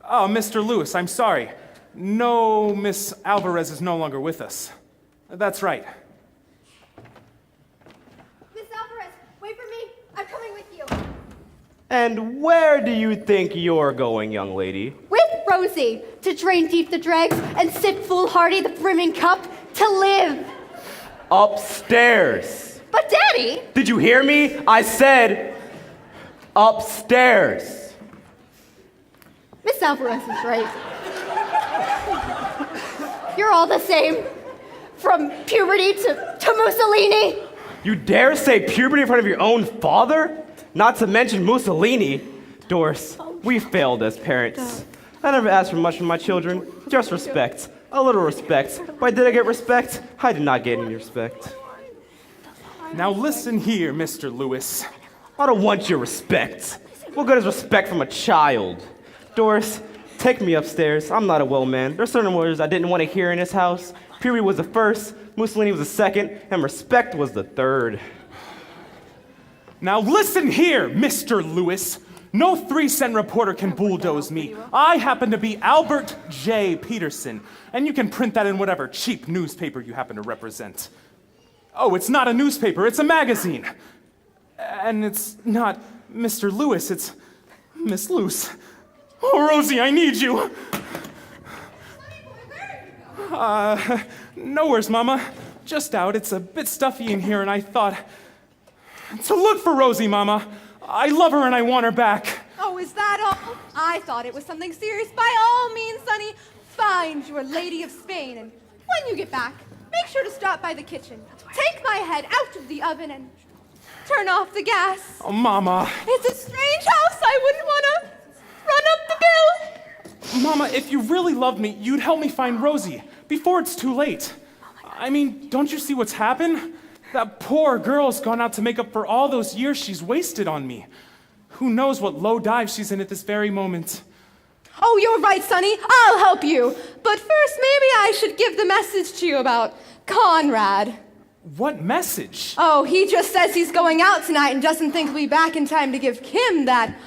Oh, Mr. Lewis, I'm sorry. No, Miss Alvarez is no longer with us. That's right. Miss Alvarez, wait for me. I'm coming with you. And where do you think you're going, young lady? With Rosie, to drain deep the dregs and sip foolhardy the brimming cup, to live. Upstairs. But Daddy! Did you hear me? I said upstairs. Miss Alvarez is right. You're all the same. From puberty to Mussolini. You dare say puberty in front of your own father? Not to mention Mussolini. Doris, we failed as parents. I never asked for much from my children, just respect. A little respect. Why did I get respect? I did not get any respect. Now listen here, Mr. Lewis. I don't want your respect. What good is respect from a child? Doris, take me upstairs. I'm not a well man. There are certain words I didn't want to hear in this house. Puberty was the first, Mussolini was the second, and respect was the third. Now listen here, Mr. Lewis. No 3-cent reporter can bulldoze me. I happen to be Albert J. Peterson, and you can print that in whatever cheap newspaper you happen to represent. Oh, it's not a newspaper, it's a magazine. And it's not Mr. Lewis, it's Miss Luce. Oh, Rosie, I need you. Nowhere's, Mama. Just out. It's a bit stuffy in here, and I thought to look for Rosie, Mama. I love her and I want her back. Oh, is that all? I thought it was something serious. By all means, Sonny, find your Lady of Spain, and when you get back, make sure to stop by the kitchen. Take my head out of the oven and turn off the gas. Oh, Mama. It's a strange house. I wouldn't want to run up the bill. Mama, if you really loved me, you'd help me find Rosie before it's too late. I mean, don't you see what's happened? That poor girl's gone out to make up for all those years she's wasted on me. Who knows what low dive she's in at this very moment. Oh, you're right, Sonny. I'll help you. But first, maybe I should give the message to you about Conrad. What message? Oh, he just says he's going out tonight and doesn't think he'll be back in time to give Kim that,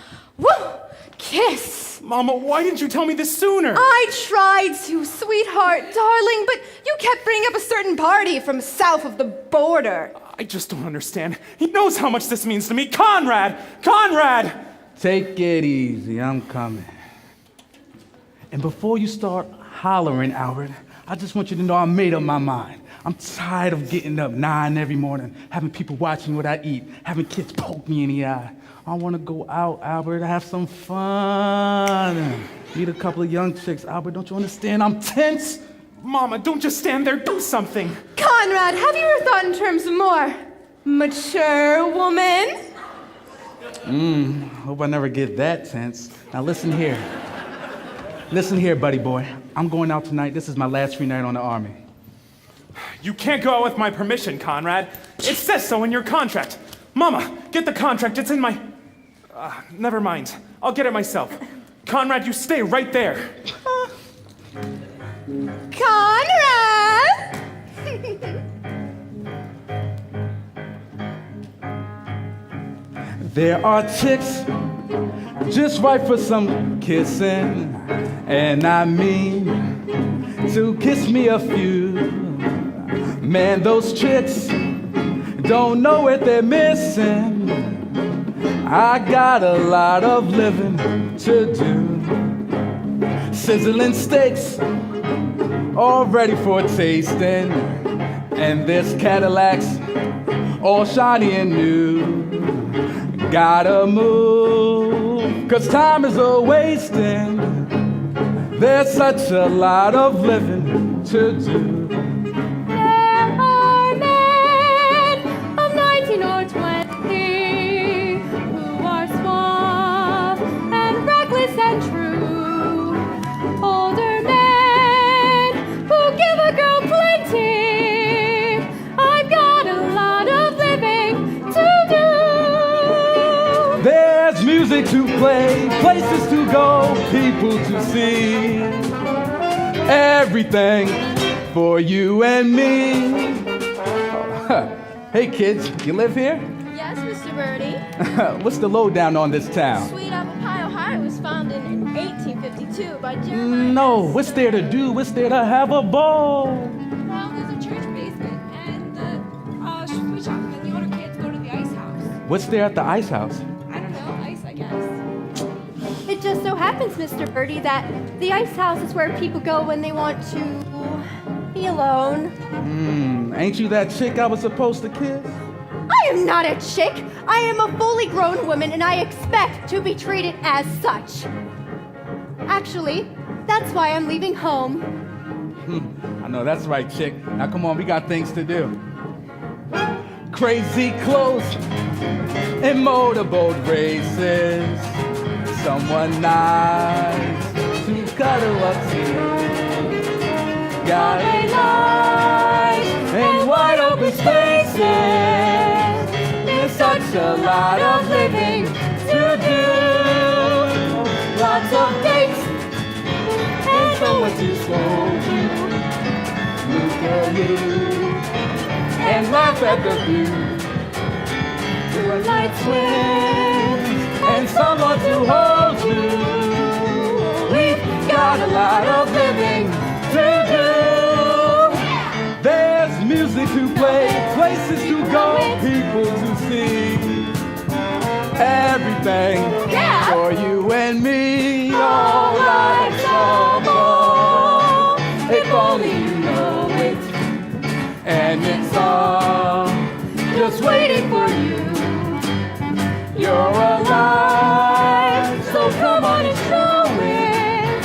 kiss. Mama, why didn't you tell me this sooner? I tried to, sweetheart, darling, but you kept bringing up a certain party from south of the border. I just don't understand. He knows how much this means to me. Conrad! Conrad! Take it easy, I'm coming. And before you start hollering, Albert, I just want you to know I made up my mind. I'm tired of getting up 9 every morning, having people watching what I eat, having kids poke me in the eye. I want to go out, Albert, have some fun. Meet a couple of young chicks. Albert, don't you understand? I'm tense. Mama, don't just stand there. Do something. Conrad, have you ever thought in terms of more mature woman? Hope I never get that tense. Now listen here. Listen here, buddy boy. I'm going out tonight. This is my last free night on the Army. You can't go out with my permission, Conrad. It says so in your contract. Mama, get the contract. It's in my... never mind. I'll get it myself. Conrad, you stay right there. Conrad! There are chicks just right for some kissing, and I mean to kiss me a few. Man, those chicks don't know what they're missing. I got a lot of living to do. Sizzling steaks all ready for tasting. And this Cadillac's all shiny and new. Gotta move, 'cause time is a-wasting. There's such a lot of living to do. There are men of 19 or 20 who are suave and reckless and true. Older men who give a girl plenty. I've got a lot of living to do. There's music to play, places to go, people to see. Everything for you and me. Hey kids, you live here? Yes, Mr. Birdie. What's the lowdown on this town? Sweet Apple Pie, Ohio was founded in 1852 by Jeremiah. No, what's there to do? What's there to have a ball? Well, there's a church basement and the food shop, and then the older kids go to the ice house. What's there at the ice house? I don't know, ice, I guess. It just so happens, Mr. Birdie, that the ice house is where people go when they want to be alone. Ain't you that chick I was supposed to kiss? I am not a chick. I am a fully grown woman, and I expect to be treated as such. Actually, that's why I'm leaving home. I know, that's right, chick. Now come on, we got things to do. Crazy clothes and motorboat races. Someone nice to cuddle up to. Got a life and wide open spaces. There's such a lot of living to do. Lots of dates and someone to scold you. Look at you and laugh at the view. Moonlight swims and someone to hold you. We've got a lot of living to do. There's music to play, places to go, people to see. Everything for you and me. All life's a ball. If only you know it. And it's all just waiting for you. You're alive, so come on and show it.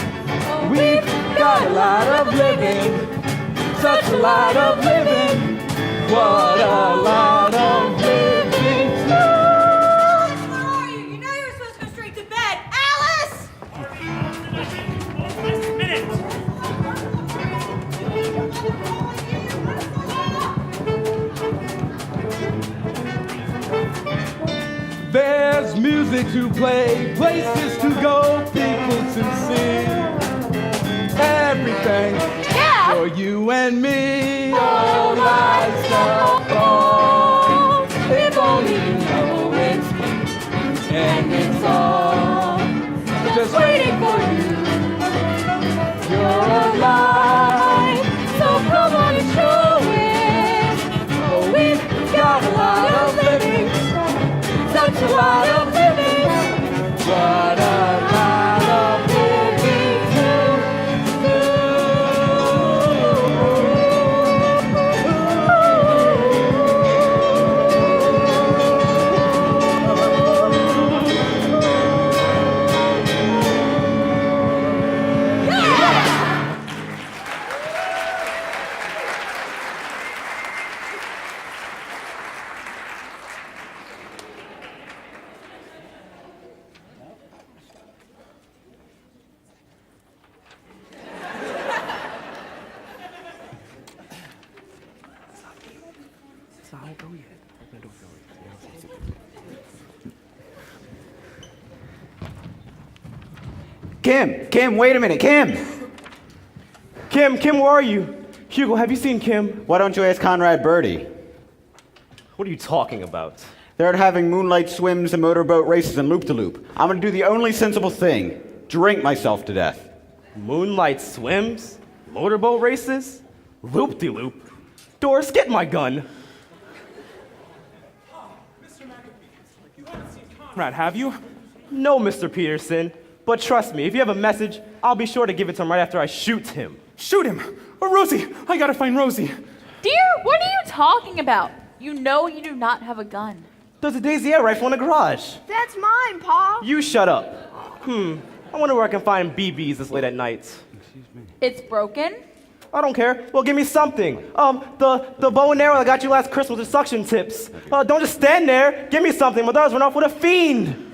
We've got a lot of living, such a lot of living. What a lot of living to. Where are you? You know you're supposed to go straight to bed. Alice! There's music to play, places to go, people to see. Everything for you and me. All life's a ball. If only you know it. And it's all just waiting for you. You're alive, so come on and show it. Oh, we've got a lot of living. Such a lot of living, what a lot of living to do. Kim, wait a minute, Kim! Kim, where are you? Hugo, have you seen Kim? Why don't you ask Conrad Birdie? What are you talking about? They're having moonlight swims and motorboat races and loop-de-loop. I'm gonna do the only sensible thing, drink myself to death. Moonlight swims? Motorboat races? Loop-de-loop? Doris, get my gun. Conrad, have you? No, Mr. Peterson. But trust me, if you have a message, I'll be sure to give it to him right after I shoot him. Shoot him! Oh, Rosie! I gotta find Rosie. Dear, what are you talking about? You know you do not have a gun. There's a Daisy Air rifle in the garage. That's mine, Pa. You shut up. I wonder where I can find BBs this late at night. It's broken? I don't care. Well, give me something. The bow and arrow I got you last Christmas with suction tips. Don't just stand there. Give me something. My daughter's run off with a fiend.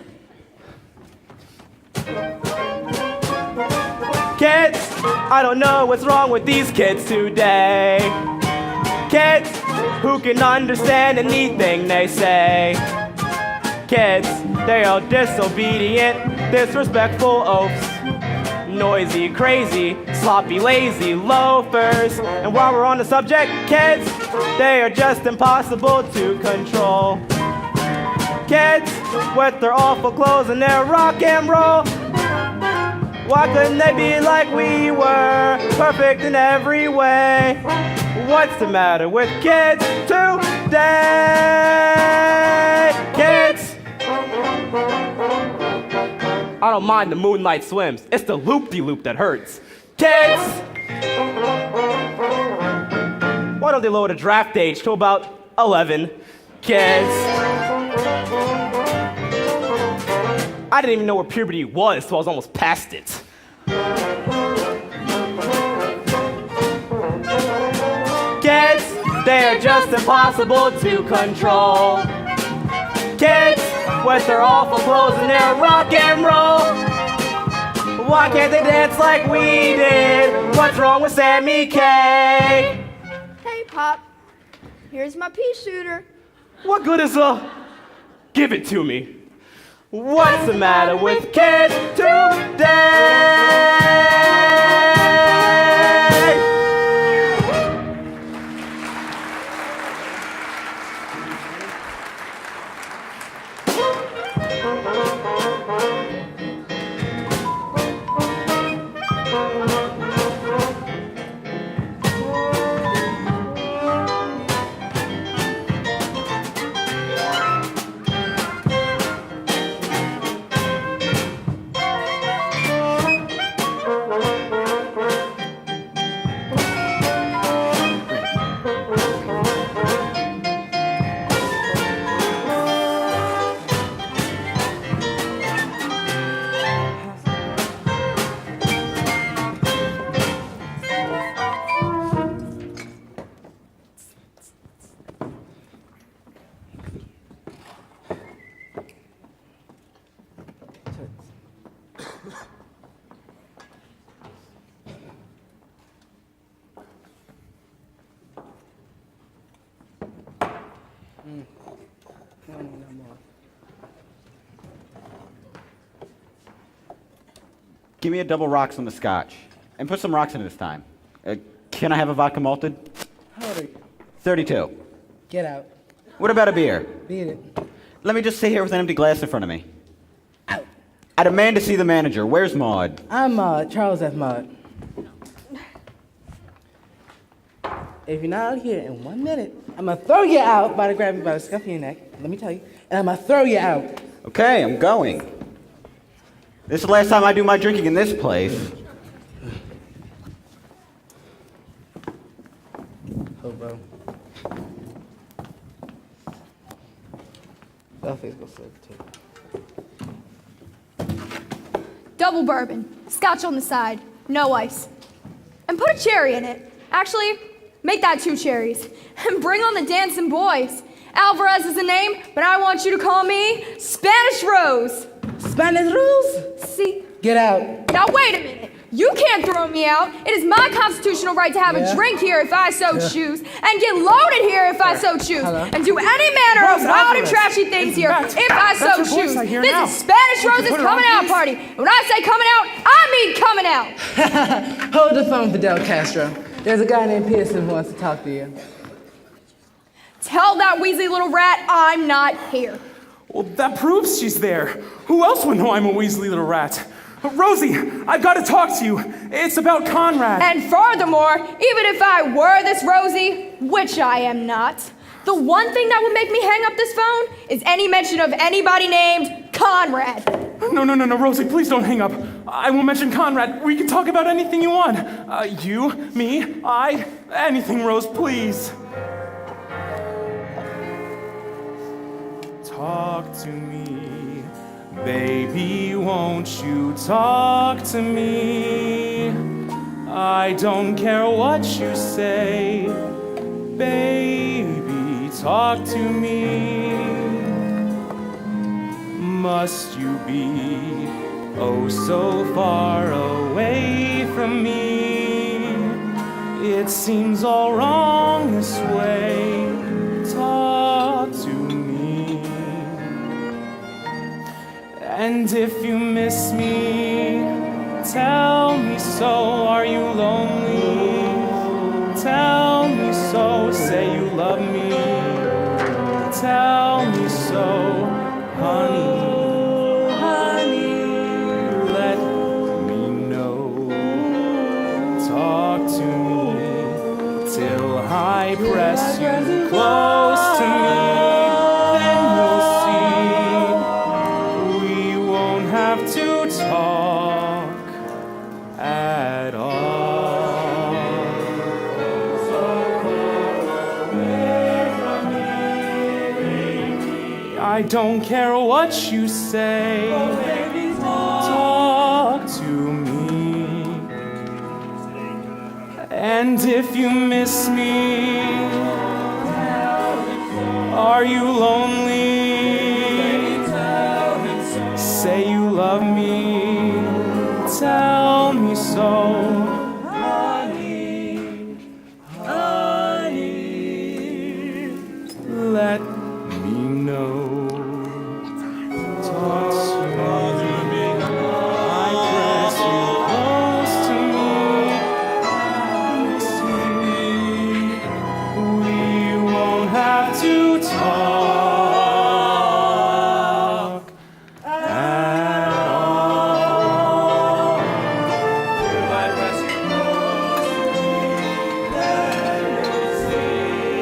Kids, I don't know what's wrong with these kids today. Kids who can understand anything they say. Kids, they are disobedient, disrespectful oafs. Noisy, crazy, sloppy, lazy loafers. And while we're on the subject, kids, they are just impossible to control. Kids, with their awful clothes and their rock and roll. Why couldn't they be like we were, perfect in every way? What's the matter with kids today? Kids! I don't mind the moonlight swims. It's the loop-de-loop that hurts. Kids! Why don't they lower the draft age to about 11? Kids! I didn't even know where puberty was, so I was almost past it. Kids, they are just impossible to control. Kids, with their awful clothes and their rock and roll. Why can't they dance like we did? What's wrong with Sammy K? Hey, Pop. Here's my pea shooter. What good is give it to me. What's the matter with kids today? Give me a double rocks on the scotch. And put some rocks in it this time. Can I have a vodka malted? How old are you? 32. Get out. What about a beer? Beat it. Let me just sit here with an empty glass in front of me. Out. I demand to see the manager. Where's Maud? I'm Charles F. Mudd. If you're not out here in 1 minute, I'm gonna throw you out by grabbing you by the scuff of your neck. Let me tell you. And I'm gonna throw you out. Okay, I'm going. This is the last time I do my drinking in this place. Oh, bro. That face goes so too. Double bourbon, scotch on the side, no ice. And put a cherry in it. Actually, make that 2 cherries. And bring on the dancing boys. Alvarez is the name, but I want you to call me Spanish Rose. Spanish Rose? See? Get out. Now wait a minute. You can't throw me out. It is my constitutional right to have a drink here if I so choose, and get loaded here if I so choose, and do any manner of wild and trashy things here if I so choose. This is Spanish Rose's coming out party. And when I say coming out, I mean coming out. Hold the phone, Fidel Castro. There's a guy named Pearson who wants to talk to you. Tell that Weasley little rat I'm not here. Well, that proves she's there. Who else would know I'm a Weasley little rat? Rosie, I've got to talk to you. It's about Conrad. And furthermore, even if I were this Rosie, which I am not, the one thing that would make me hang up this phone is any mention of anybody named Conrad. No, Rosie, please don't hang up. I won't mention Conrad. We can talk about anything you want. You, me, I, anything, Rose, please. Talk to me, baby, won't you talk to me? I don't care what you say, baby, talk to me. Must you be oh so far away from me? It seems all wrong this way. Talk to me. And if you miss me, tell me so. Are you lonely? Tell me so. Say you love me. Tell me so, honey. I press you close to me, then you'll see we won't have to talk at all. So far away from me, baby. I don't care what you say, oh, baby, talk to me. And if you miss me, are you lonely? Say you love me, tell me so. Honey, honey, let me know. Talk to me, I press you close to me. Have to talk at all. If I press you close to me, then you'll see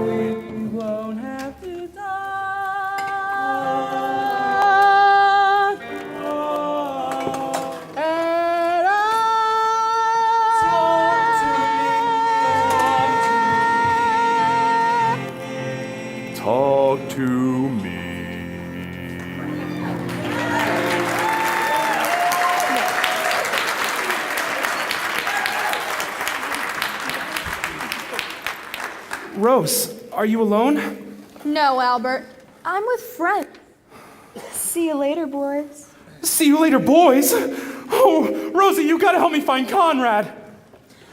we won't have to talk at all. Talk to me. Rose, are you alone? No, Albert. I'm with friends. See you later, boys. See you later, boys. Oh, Rosie, you gotta help me find Conrad.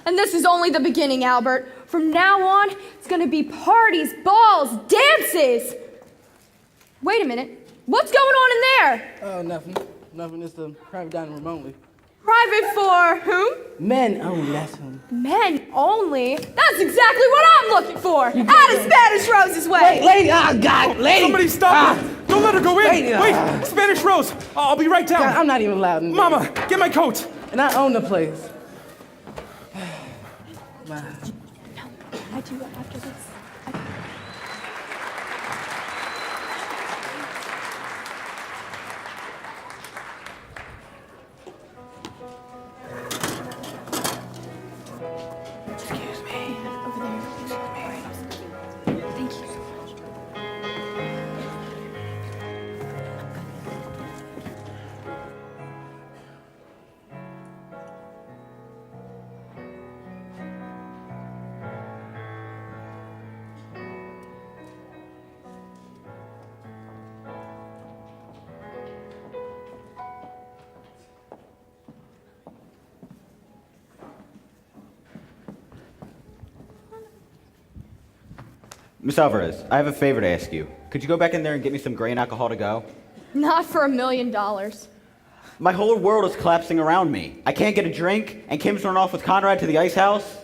And this is only the beginning, Albert. From now on, it's gonna be parties, balls, dances. Wait a minute. What's going on in there? Oh, nothing. Nothing. It's the private dining room only. Private for whom? Men only, that's whom. Men only? That's exactly what I'm looking for. Out of Spanish Rose's way. Lady, oh, God, lady. Somebody stop her. Don't let her go in. Lady, Wait, Spanish Rose. I'll be right down. God, I'm not even allowed in there. Mama, get my coat. And I own the place. I do after this. Excuse me. Over there. Excuse me. Thank you so much. Miss Alvarez, I have a favor to ask you. Could you go back in there and get me some grain alcohol to go? Not for $1 million. My whole world is collapsing around me. I can't get a drink, and Kim's run off with Conrad to the ice house.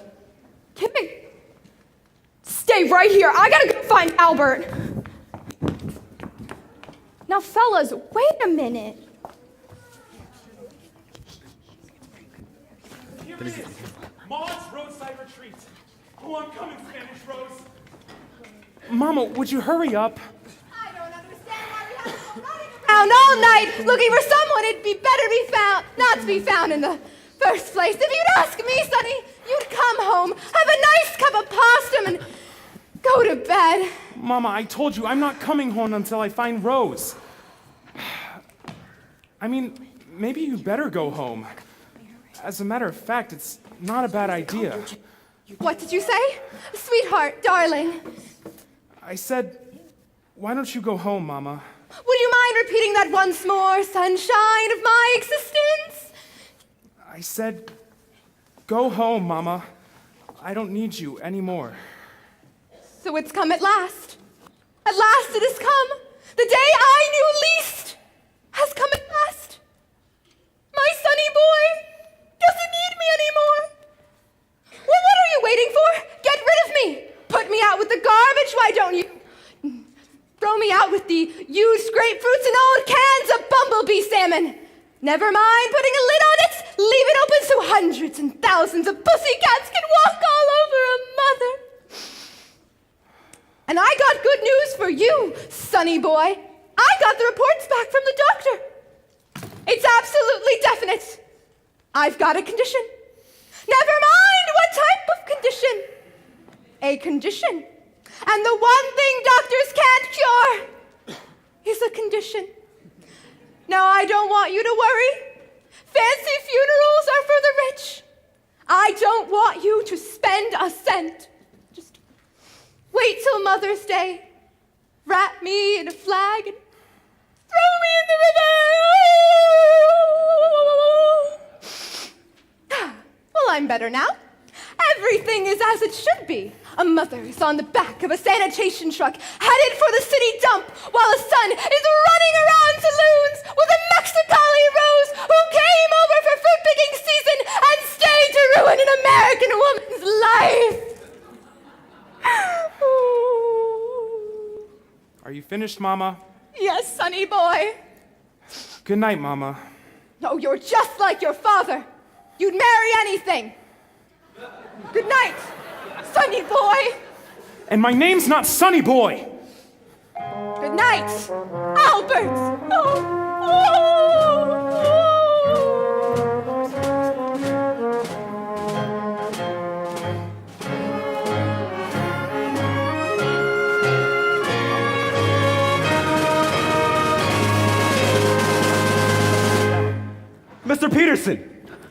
Kim, stay right here. I gotta go find Albert. Now, fellas, wait a minute. Maud's roadside retreat. Oh, I'm coming, Spanish Rose. Mama, would you hurry up? I don't understand why we have to go running around around all night looking for someone it'd be better be found, not to be found in the first place. If you'd ask me, Sonny, you'd come home, have a nice cup of pasta, and go to bed. Mama, I told you I'm not coming home until I find Rose. I mean, maybe you better go home. As a matter of fact, it's not a bad idea. What did you say? Sweetheart, darling. I said, why don't you go home, Mama? Would you mind repeating that once more, sunshine of my existence? I said, go home, Mama. I don't need you anymore. So it's come at last. At last it has come. The day I knew least has come at last. My Sonny boy doesn't need me anymore. Well, what are you waiting for? Get rid of me. Put me out with the garbage. Why don't you throw me out with the used grapefruits and old cans of bumblebee salmon? Never mind putting a lid on it. Leave it open so hundreds and thousands of pussycats can walk all over a mother. And I got good news for you, Sonny boy. I got the reports back from the doctor. It's absolutely definite. I've got a condition. Never mind what type of condition. A condition. And the one thing doctors can't cure is a condition. Now, I don't want you to worry. Fancy funerals are for the rich. I don't want you to spend a cent. Just wait till Mother's Day. Wrap me in a flag and throw me in the river. Well, I'm better now. Everything is as it should be. A mother is on the back of a sanitation truck headed for the city dump while a son is running around saloons with a Mexicali Rose who came over for fruit picking season and stayed to ruin an American woman's life. Are you finished, Mama? Yes, Sonny boy. Good night, Mama. Oh, you're just like your father. You'd marry anything. Good night, Sonny boy. And my name's not Sonny Boy. Good night, Albert. Mr. Peterson!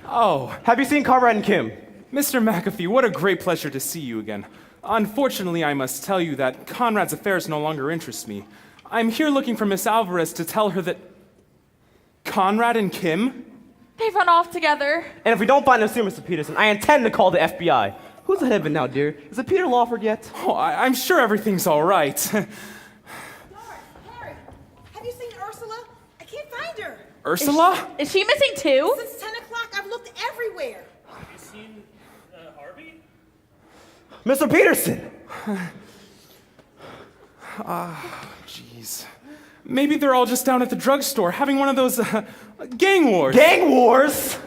Oh, Have you seen Conrad and Kim? Mr. McAfee, what a great pleasure to see you again. Unfortunately, I must tell you that Conrad's affairs no longer interest me. I'm here looking for Miss Alvarez to tell her that Conrad and Kim? They've run off together. And if we don't find them soon, Mr. Peterson, I intend to call the FBI. Who's ahead of it now, dear? Is it Peter Lawford yet? Oh, I'm sure everything's all right. Harry, have you seen Ursula? I can't find her. Ursula? Is she missing too? Since 10 o'clock, I've looked everywhere. Have you seen Harvey? Mr. Peterson! Jeez. Maybe they're all just down at the drugstore having one of those gang wars. Gang wars?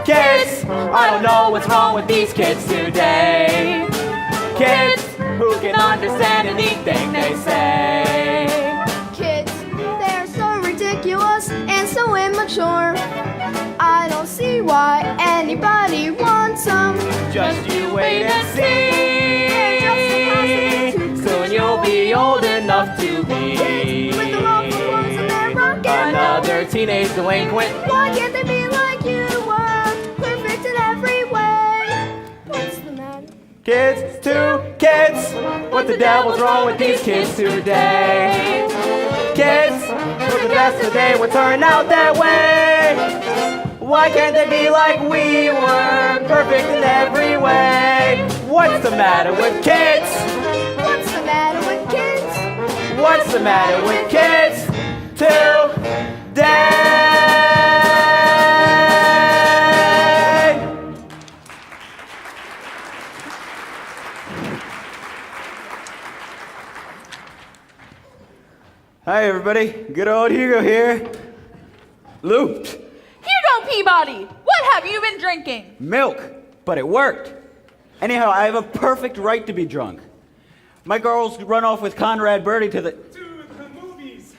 Kids! I don't know what's wrong with these kids today. Kids who can understand anything they say. Kids, they're so ridiculous and so immature. I don't see why anybody wants them. Just you wait and see. Soon you'll be old enough to be With the awful ones in their rocket. another teenage delinquent. Why can't they be like you were? Perfect in every way. What's the matter? Kids to kids, what the devil's wrong with these kids today? Kids, for the best of day would turn out that way. Why can't they be like we were, perfect in every way? What's the matter with kids? What's the matter with kids? What's the matter with kids today? Hi, everybody. Good old Hugo here. Looped. Hugo Peabody, what have you been drinking? Milk. But it worked. Anyhow, I have a perfect right to be drunk. My girls run off with Conrad Birdie to the... To the movies.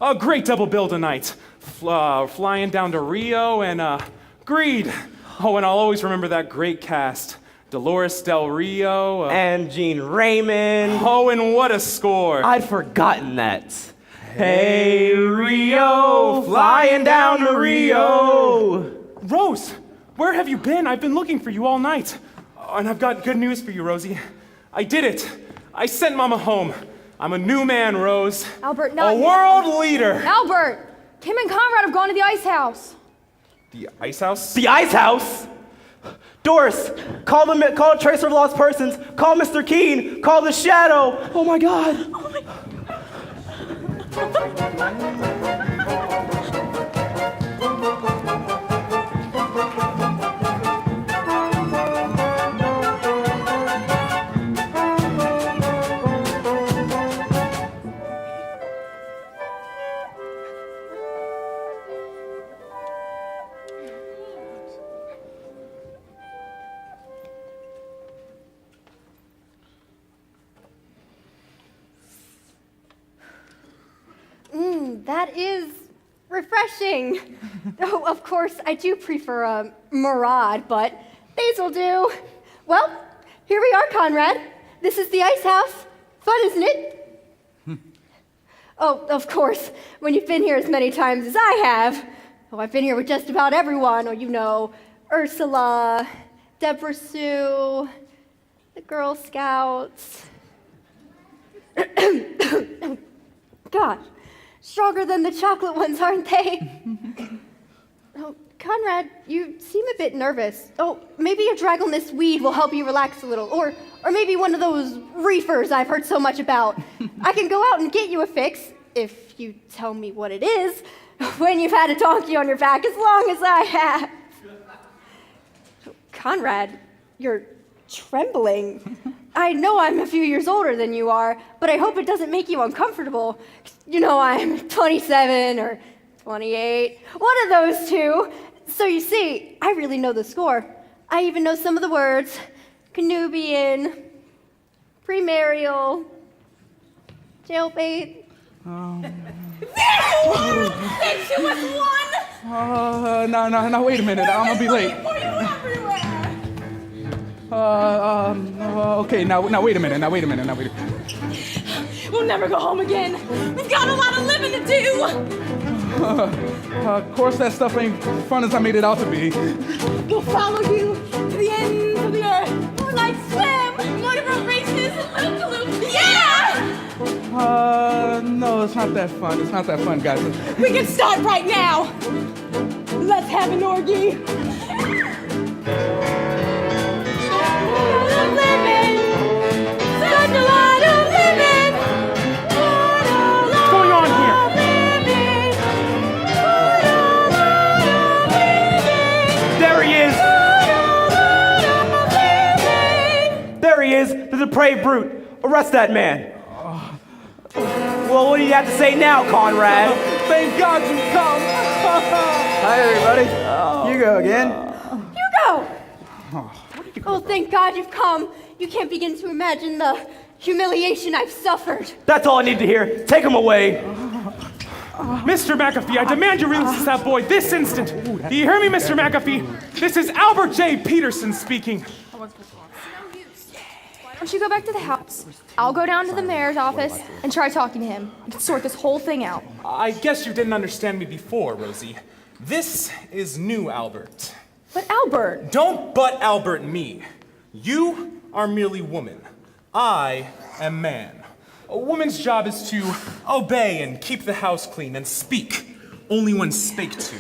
A great double bill tonight. Flying down to Rio and Greed. Oh, and I'll always remember that great cast. Dolores Del Rio. And Gene Raymond. Oh, and what a score. I'd forgotten that. Hey, Rio, flying down to Rio. Rose, where have you been? I've been looking for you all night. And I've got good news for you, Rosie. I did it. I sent Mama home. I'm a new man, Rose. Albert, not a yet. world leader. Albert, Kim and Conrad have gone to the ice house. The ice house? The ice house? Doris, call Tracer of Lost Persons. Call Mr. Keene. Call the Shadow. Oh my God. Oh my God. That is refreshing. Oh, of course, I do prefer Murad, but these'll do. Well, here we are, Conrad. This is the ice house. Fun, isn't it? Oh, of course, when you've been here as many times as I have. Oh, I've been here with just about everyone. Oh, you know, Ursula, Deborah Sue, the Girl Scouts. God. Stronger than the chocolate ones, aren't they? Oh, Conrad, you seem a bit nervous. Oh, maybe a dragonless weed will help you relax a little. Or maybe one of those reefers I've heard so much about. I can go out and get you a fix, if you tell me what it is, when you've had a donkey on your back as long as I have. Conrad, you're trembling. I know I'm a few years older than you are, but I hope it doesn't make you uncomfortable. You know, I'm 27 or 28, one of those two. So you see, I really know the score. I even know some of the words. Canubian, premarial, jailbait. Thanks, you was one! No, wait a minute. I'm gonna be late. Okay, now wait a minute. We'll never go home again. We've got a lot of living to do. Of course, that stuff ain't fun as I made it out to be. We'll follow you to the ends of the earth. Moonlight swim, motorboat races, loop-de-loop. Yeah! No, it's not that fun. It's not that fun, guys. We can start right now. Let's have an orgy. What's going on here? There he is! There he is, the depraved brute. Arrest that man. Well, what do you have to say now, Conrad? Thank God you come. Hi, everybody. Hugo again. Hugo! Oh, thank God you've come. You can't begin to imagine the humiliation I've suffered. That's all I need to hear. Take him away. Mr. McAfee, I demand you release that boy this instant. Do you hear me, Mr. McAfee? This is Albert J. Peterson speaking. Why don't you go back to the house? I'll go down to the mayor's office and try talking to him. We can sort this whole thing out. I guess you didn't understand me before, Rosie. This is new Albert. But Albert! Don't but Albert me. You are merely woman. I am man. A woman's job is to obey and keep the house clean and speak only when spake to.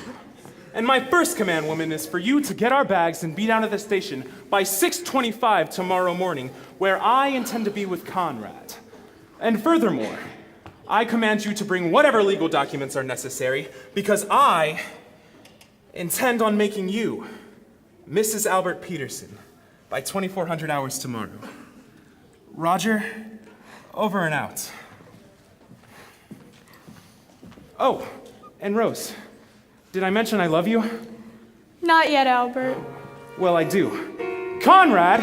And my first command, woman, is for you to get our bags and be down at the station by 6:25 tomorrow morning, where I intend to be with Conrad. And furthermore, I command you to bring whatever legal documents are necessary, because I intend on making you Mrs. Albert Peterson by 2400 hours tomorrow. Roger, over and out. Oh, and Rose, did I mention I love you? Not yet, Albert. Well, I do. Conrad!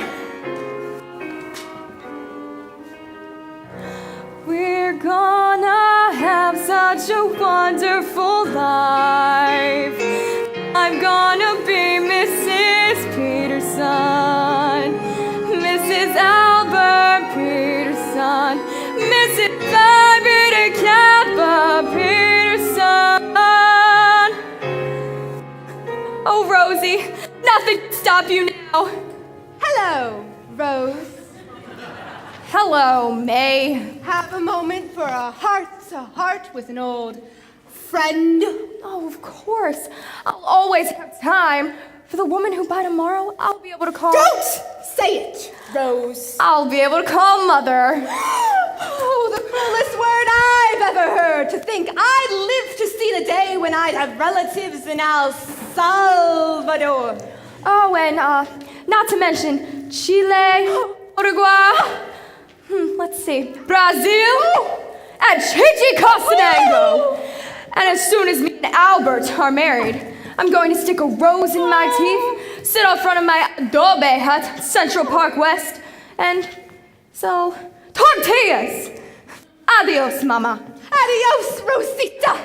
gonna have such a wonderful life. I'm gonna be Mrs. Peterson, Mrs. Albert Peterson, Mrs. Barbara Kappa Peterson. Oh, Rosie, nothing can stop you now. Hello, Rose. Hello, May. Have a moment for a heart-to-heart with an old friend. Oh, of course. I'll always have time. For the woman who by tomorrow, I'll be able to call... Don't say it, Rose. I'll be able to call Mother. Oh, the cruelest word I've ever heard. To think I'd live to see the day when I'd have relatives in El Salvador. Oh, and not to mention Chile, Uruguay, let's see, Brazil, and Chichicastenango. And as soon as me and Albert are married, I'm going to stick a rose in my teeth, sit out front of my adobe hut, Central Park West, and sell tortillas. Adios, Mama. Adios, Rosita.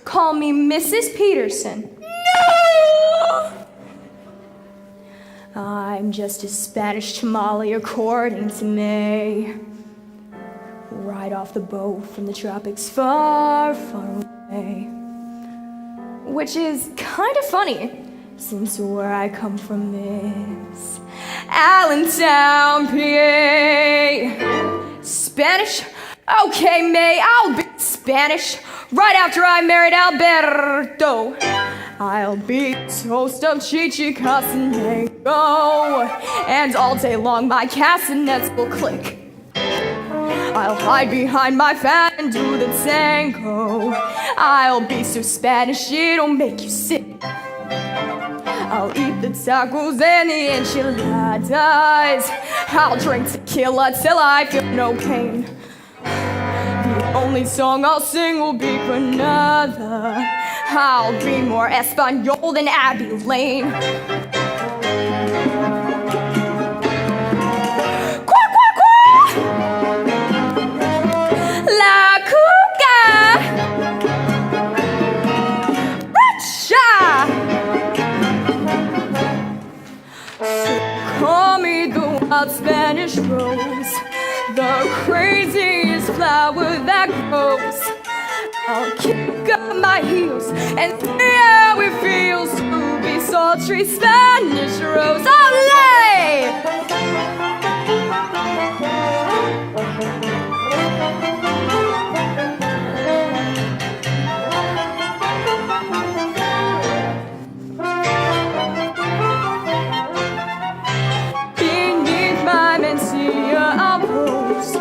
Call me Mrs. Peterson. No! I'm just a Spanish tamale according to May. Right off the boat from the tropics far, far away. Which is kind of funny, since where I come from is Allentown, PA. Spanish? Okay, May, I'll be Spanish. Right after I married Alberto, I'll be toast of Chichicastenango. And all day long my castanets will click. I'll hide behind my fan and do the tango. I'll be so Spanish it'll make you sick. I'll eat the tacos and the enchiladas. I'll drink tequila till I feel no pain. The only song I'll sing will be Granada. I'll be more Espanol than Abbey Lane. La Cuca! Racha! So call me the wild Spanish rose, the craziest flower that grows. I'll kick up my heels and see how it feels to be sultry Spanish rose. Olé! Beneath my Mencia, I'll pose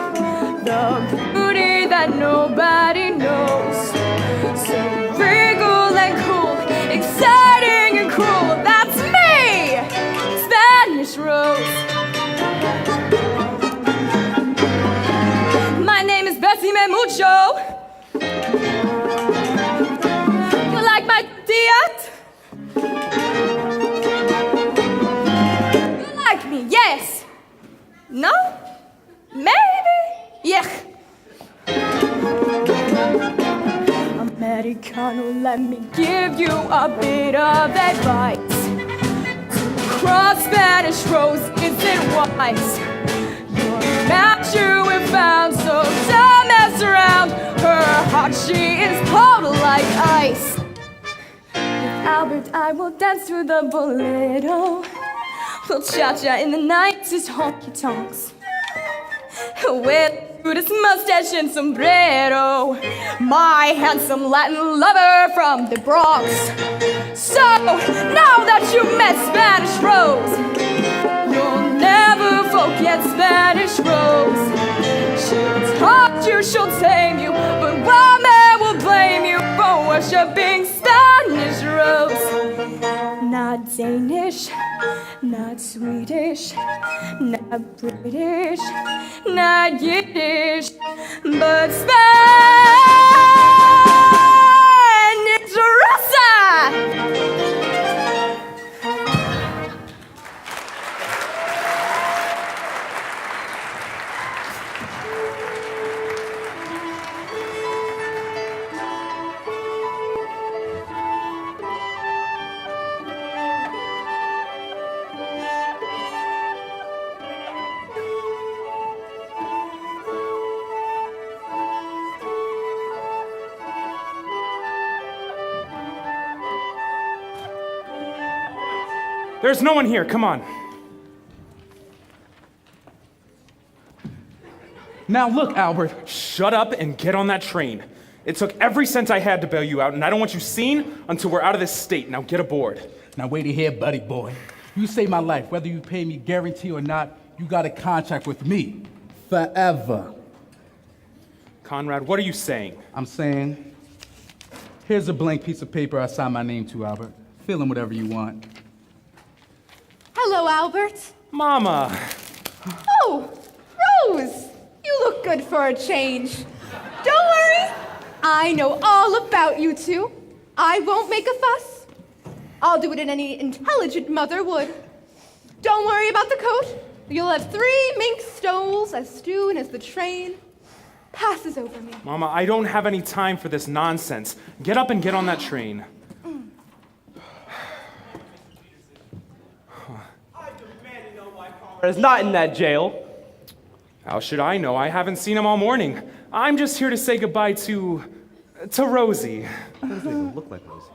the beauty that nobody knows. So regal and cool, exciting and cruel. That's me, Spanish Rose. My name is Bessie Memucho. You like my diet? You like me? Yes. No? Maybe? Yeah. Americano, let me give you a bit of advice. To cross Spanish Rose isn't wise. Your match you have found, so don't mess around. Her heart, she is cold like ice. With Albert, I will dance through the bolero. We'll cha-cha in the nicest honky-tonks. With Buddhist mustache and sombrero, my handsome Latin lover from the Bronx. So, now that you've met Spanish Rose, you'll never forget Spanish Rose. She'll taunt you, she'll tame you, but one man will blame you for worshiping Spanish Rose. Not Danish, not Swedish, not British, not Yiddish, but Spanish Rosa! There's no one here. Come on. Now look, Albert. Shut up and get on that train. It took every cent I had to bail you out, and I don't want you seen until we're out of this state. Now get aboard. Now wait here, buddy boy. You saved my life. Whether you pay me guarantee or not, you got a contract with me. Forever. Conrad, what are you saying? I'm saying, here's a blank piece of paper I signed my name to, Albert. Fill in whatever you want. Hello, Albert. Mama. Oh, Rose. You look good for a change. Don't worry. I know all about you two. I won't make a fuss. I'll do it in any intelligent mother would. Don't worry about the coat. You'll have 3 mink stoles as soon as the train passes over me. Mama, I don't have any time for this nonsense. Get up and get on that train. I demand to know why Conrad is not in that jail. How should I know? I haven't seen him all morning. I'm just here to say goodbye to Rosie. Doesn't look like Rosie.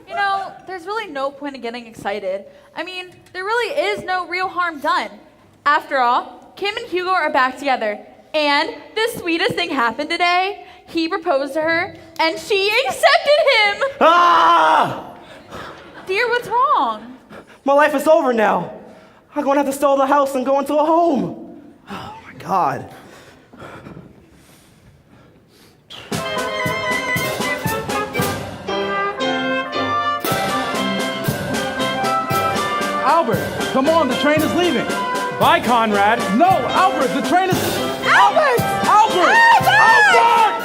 You know, there's really no point in getting excited. I mean, there really is no real harm done. After all, Kim and Hugo are back together. And the sweetest thing happened today. He proposed to her, and she accepted him! Ah! Dear, what's wrong? My life is over now. I'm gonna have to sell the house and go into a home. Oh my God. Albert, come on, the train is leaving. Bye, Conrad. No, Albert, the train is... Albert! Albert! Albert!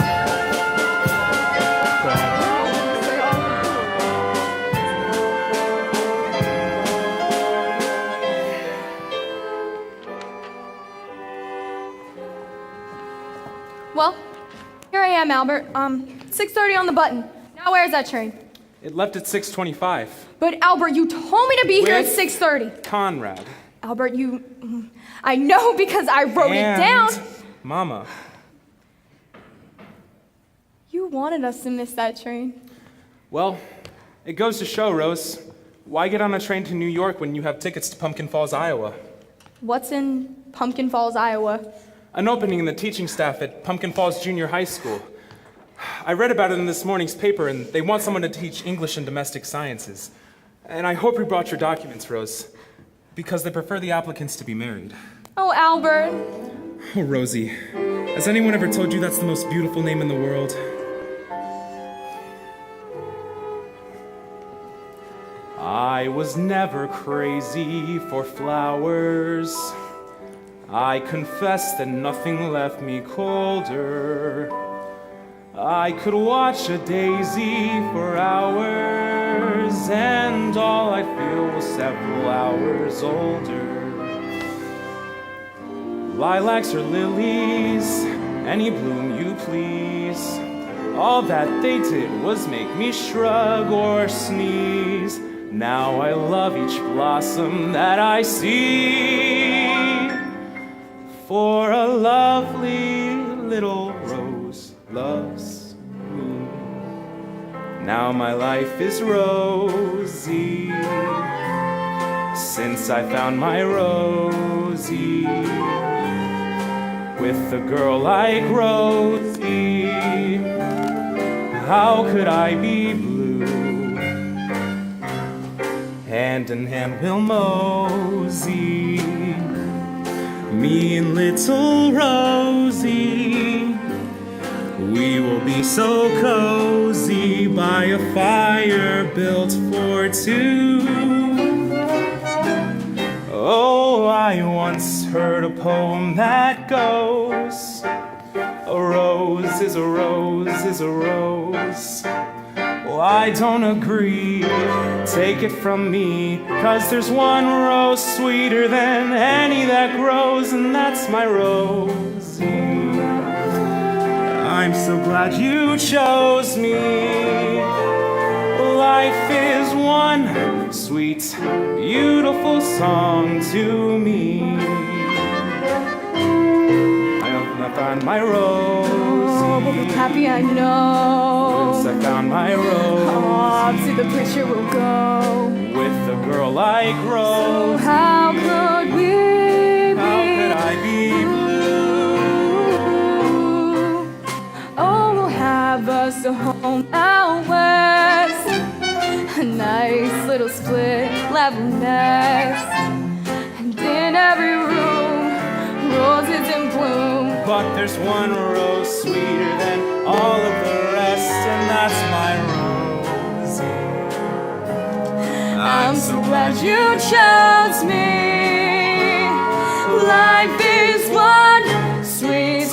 Well, here I am, Albert. 6:30 on the button. Now where's that train? It left at 6:25. But Albert, you told me to be here at With 6:30. Conrad. Albert, I know because I wrote it down. Mama. You wanted us to miss that train. Well, it goes to show, Rose. Why get on a train to New York when you have tickets to Pumpkin Falls, Iowa? What's in Pumpkin Falls, Iowa? An opening in the teaching staff at Pumpkin Falls Junior High School. I read about it in this morning's paper, and they want someone to teach English and domestic sciences. And I hope you brought your documents, Rose, because they prefer the applicants to be married. Oh, Albert. Oh, Rosie, has anyone ever told you that's the most beautiful name in the world? I was never crazy for flowers. I confess that nothing left me colder. I could watch a daisy for hours, and all I feel was several hours older. Lilacs or lilies, any bloom you please. All that they did was make me shrug or sneeze. Now I love each blossom that I see. For a lovely little rose loves me. Now my life is rosy since I found my Rosie. With a girl like Rosie, how could I be blue? Hand in hand we'll mosey, me and little Rosie. We will be so cozy by a fire built for two. Oh, I once heard a poem that goes, a rose is a rose is a rose. Well, I don't agree, take it from me, 'cause there's one rose sweeter than any that grows, and that's my Rosie. I'm so glad you chose me. Life is one sweet, beautiful song to me. I find my Rosie. Happy I know. Once I found my rose. Off to the preacher we'll go. With the girl like So Rose. how could we be? How could I be blue? Oh, we'll have us a home out west. A nice little split level nest. And in every room, roses in bloom. But there's one rose sweeter than all of the rest, and that's my rose. I'm so glad you chose me. Life is one sweet,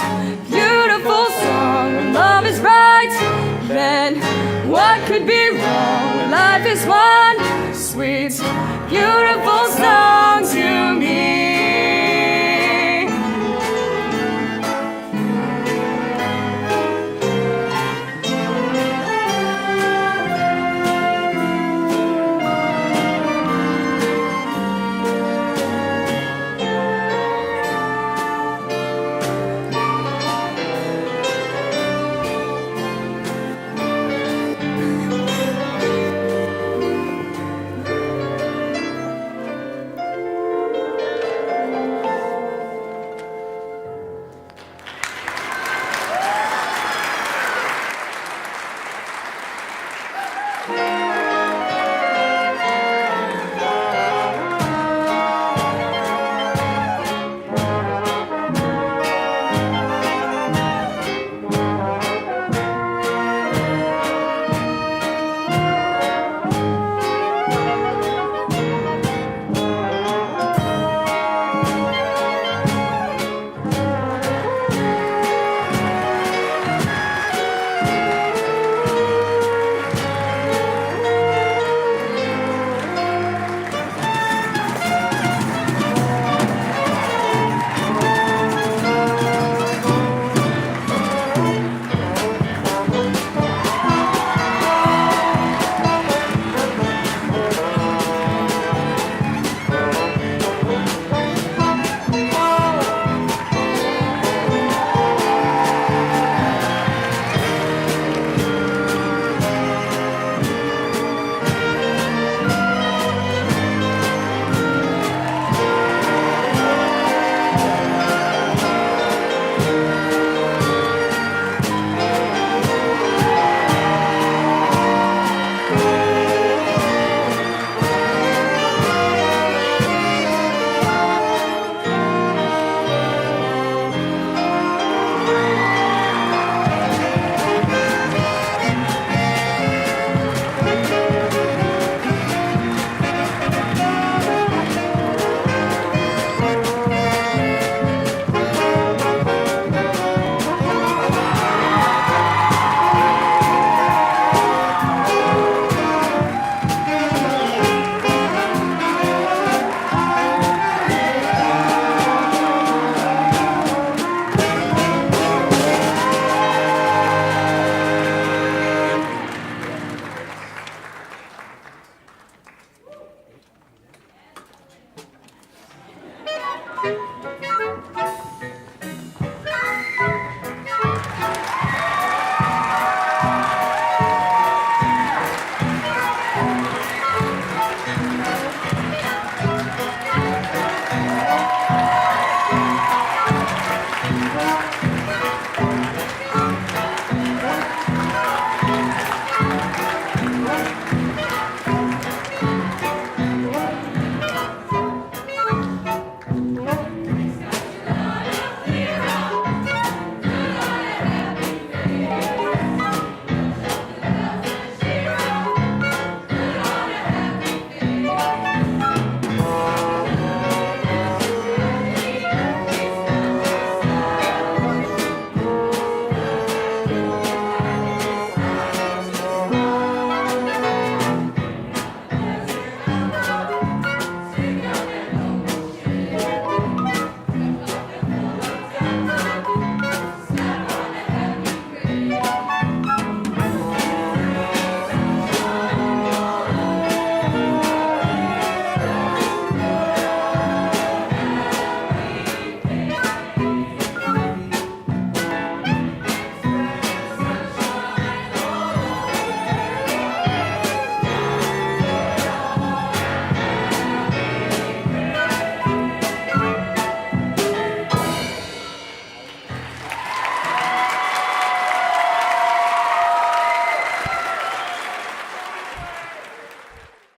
beautiful song. When love is right, then what could be wrong? Life is one sweet, beautiful song.